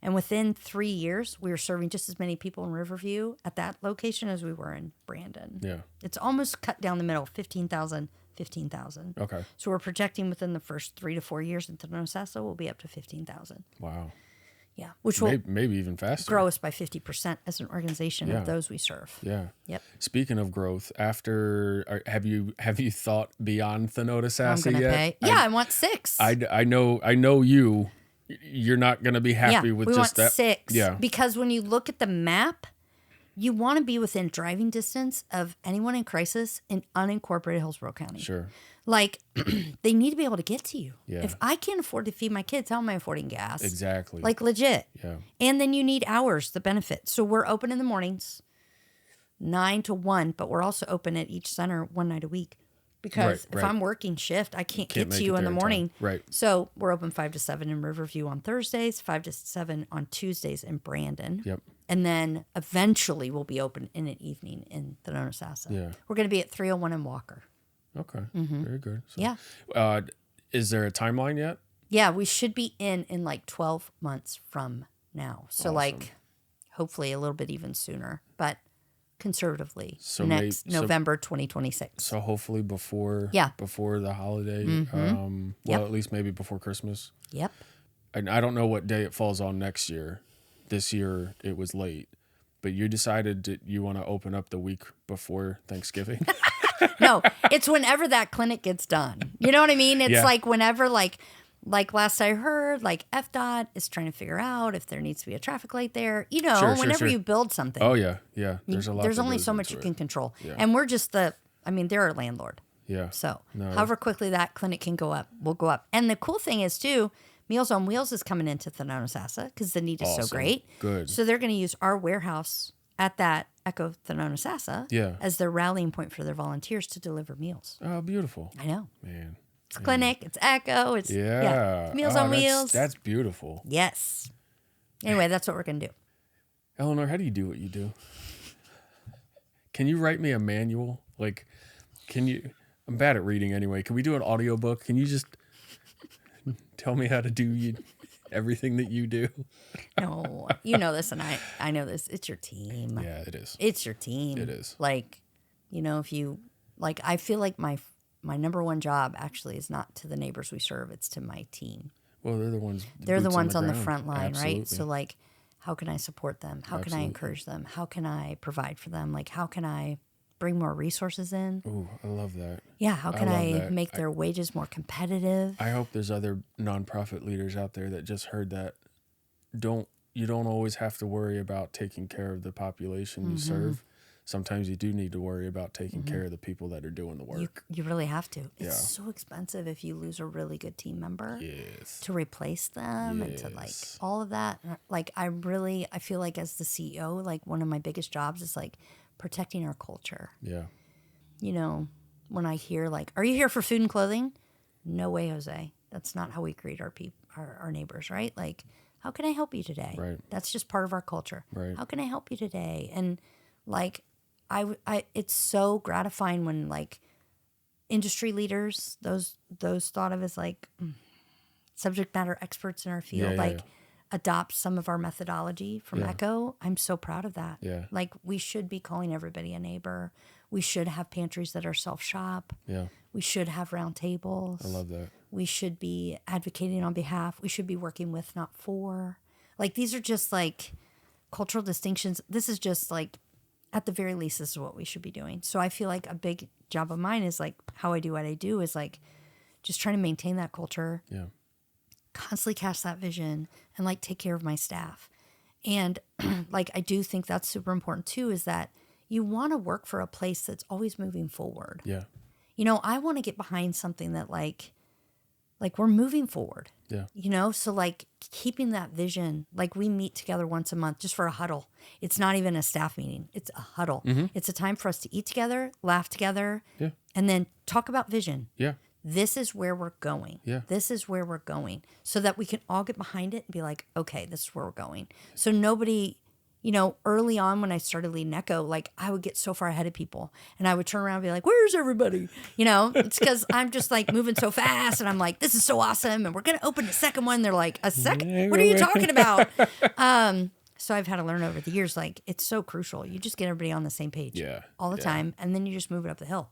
and within 3 years we were serving just as many people in Riverview at that location as we were in Brandon. Yeah. It's almost cut down the middle, 15,000. Okay. So we're projecting within the first 3 to 4 years in Thanota-Sassa we'll be up to 15,000. Wow. Yeah, which will Maybe even faster. grow us by 50% as an organization Yeah. of those we serve. Yeah. Yep. Speaking of growth, have you thought beyond I'm Thanota-Sassa gonna yet? pay. Yeah, I want 6. I know you. You're not gonna be happy with we just want that. 6. Yeah. Because when you look at the map, you want to be within driving distance of anyone in crisis in unincorporated Hillsborough County. Sure. Like, they need to be able to get to you. Yeah. If I can't afford to feed my kids, how am I affording gas? Exactly. Like, legit. Yeah. And then you need hours, the benefit. So we're open in the mornings, 9 to 1, but we're also open at each center one night a week. Because if right. I'm working shift, I can't get make to it you in there the in time. morning. Right. So we're open 5 to 7 in Riverview on Thursdays, 5 to 7 on Tuesdays in Brandon. Yep. And then eventually we'll be open in an evening in Thanota-Sassa. Yeah. We're going to be at 301 in Walker. Okay. Very good. So, Yeah. Is there a timeline yet? Yeah, we should be in like 12 months from now. So like hopefully a little bit even sooner, but conservatively next November 2026. So hopefully before the holiday. At least maybe before Christmas. Yep. And I don't know what day it falls on next year. This year it was late, but you decided that you want to open up the week before Thanksgiving. No, it's whenever that clinic gets done. You know what I mean? It's Yeah. like whenever, like last I heard, like Ep.8 is trying to figure out if there needs to be a traffic light there. You know, Sure, whenever sure. you build something, Oh yeah. There's a lot. there's that only goes so much into you it. can control. Yeah. And we're just they're our landlord. Yeah. So No. however quickly that clinic can go up, we'll go up. And the cool thing is too, Meals on Wheels is coming into Thanota-Sassa because the need is so Awesome. great. Good. So they're going to use our warehouse at that Echo Thanota-Sassa as their rallying point for their volunteers to deliver meals. Oh, beautiful. I know. Man. It's clinic, it's Echo, it's Meals on Wheels. That's beautiful. Yes. Anyway, that's what we're going to do. Eleanor, how do you do what you do? Can you write me a manual? Like, I'm bad at reading anyway. Can we do an audiobook? Can you just tell me how to do everything that you do. No, you know this, and I know this. It's your team. Yeah, it is. It's your team. It is. Like, if you, like, I feel like my number one job actually is not to the neighbors we serve. It's to my team. Well, they're the ones. They're the ones on the ground. front line, Absolutely. right? So, like, how can I support them? How can I encourage them? How can I provide for them? Like, how can I bring more resources in? Ooh, I love that. Yeah, how can I that. make their wages more competitive? I hope there's other nonprofit leaders out there that just heard that. You don't always have to worry about taking care of the population you serve. Sometimes you do need to worry about taking care of the people that are doing the work. You really have to. It's so expensive if you lose a really good team member to replace them and to like all of that. Like I feel like as the CEO, like one of my biggest jobs is like protecting our culture. Yeah. When I hear like, are you here for food and clothing? No way, Jose. That's not how we greet our neighbors, right? Like, how can I help you today? Right. That's just part of our culture. Right. How can I help you today? And like, it's so gratifying when like industry leaders, those thought of as like subject matter experts in our field, adopt some of our methodology from Echo. I'm so proud of that. Yeah. Like we should be calling everybody a neighbor. We should have pantries that are self-shop. Yeah. We should have round tables. I love that. We should be advocating on behalf. We should be working with, not for. Like these are just like cultural distinctions. This is just like, at the very least, this is what we should be doing. So I feel like a big job of mine is like how I do what I do is like just trying to maintain that culture. Yeah. Constantly cast that vision and like take care of my staff. And like I do think that's super important too, is that you want to work for a place that's always moving forward. Yeah. I want to get behind something that like we're moving forward. Yeah. So like keeping that vision, like we meet together once a month just for a huddle. It's not even a staff meeting. It's a huddle. It's a time for us to eat together, laugh together, and then talk about vision. Yeah. This is where we're going. Yeah. This is where we're going, so that we can all get behind it and be like, okay, this is where we're going. So nobody, early on when I started leading Echo, like I would get so far ahead of people and I would turn around and be like, where's everybody? It's because I'm just like moving so fast and I'm like, this is so awesome. And we're going to open the second one. They're like, a second? What are you talking about? So I've had to learn over the years, like it's so crucial. You just get everybody on the same page all the time. And then you just move it up the hill.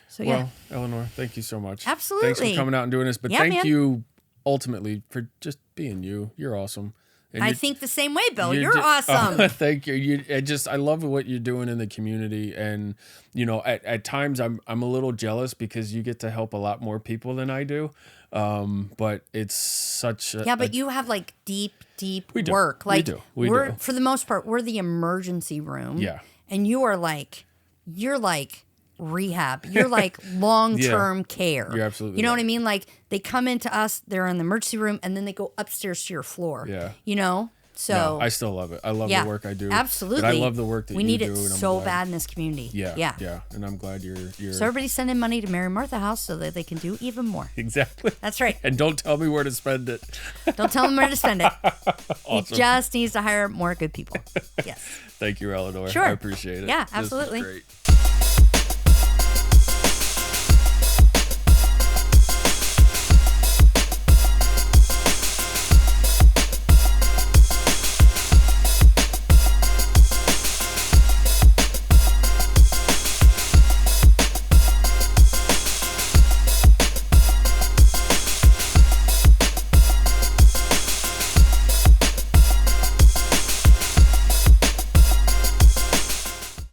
So Well, Eleanor, thank you so much. Absolutely. Thanks for coming out and doing this. But Yeah, thank man. you ultimately for just being you. You're awesome. And I think the same way, Bill. You're awesome. Thank you. I love what you're doing in the community, and at times I'm a little jealous because you get to help a lot more people than I do. But it's such a but you have like deep do. work. We Like do. we're for the most part, we're the emergency room. Yeah. And you're like rehab. You're like long-term care. You're absolutely You know right. what I mean? Like they come into us, they're in the emergency room, and then they go upstairs to your floor. Yeah. So No, I still love it. I love the work I do. Absolutely. But I love the work that we you need do. it and I'm so glad- bad in this community. Yeah. And I'm glad you're So everybody's sending money to Mary Martha House so that they can do even more. exactly. That's right. And don't tell me where to spend it. Don't tell them where to spend it. Awesome. He just needs to hire more good people. Yes. Thank you, Eleanor. Sure. I appreciate it. Yeah, This was absolutely. great.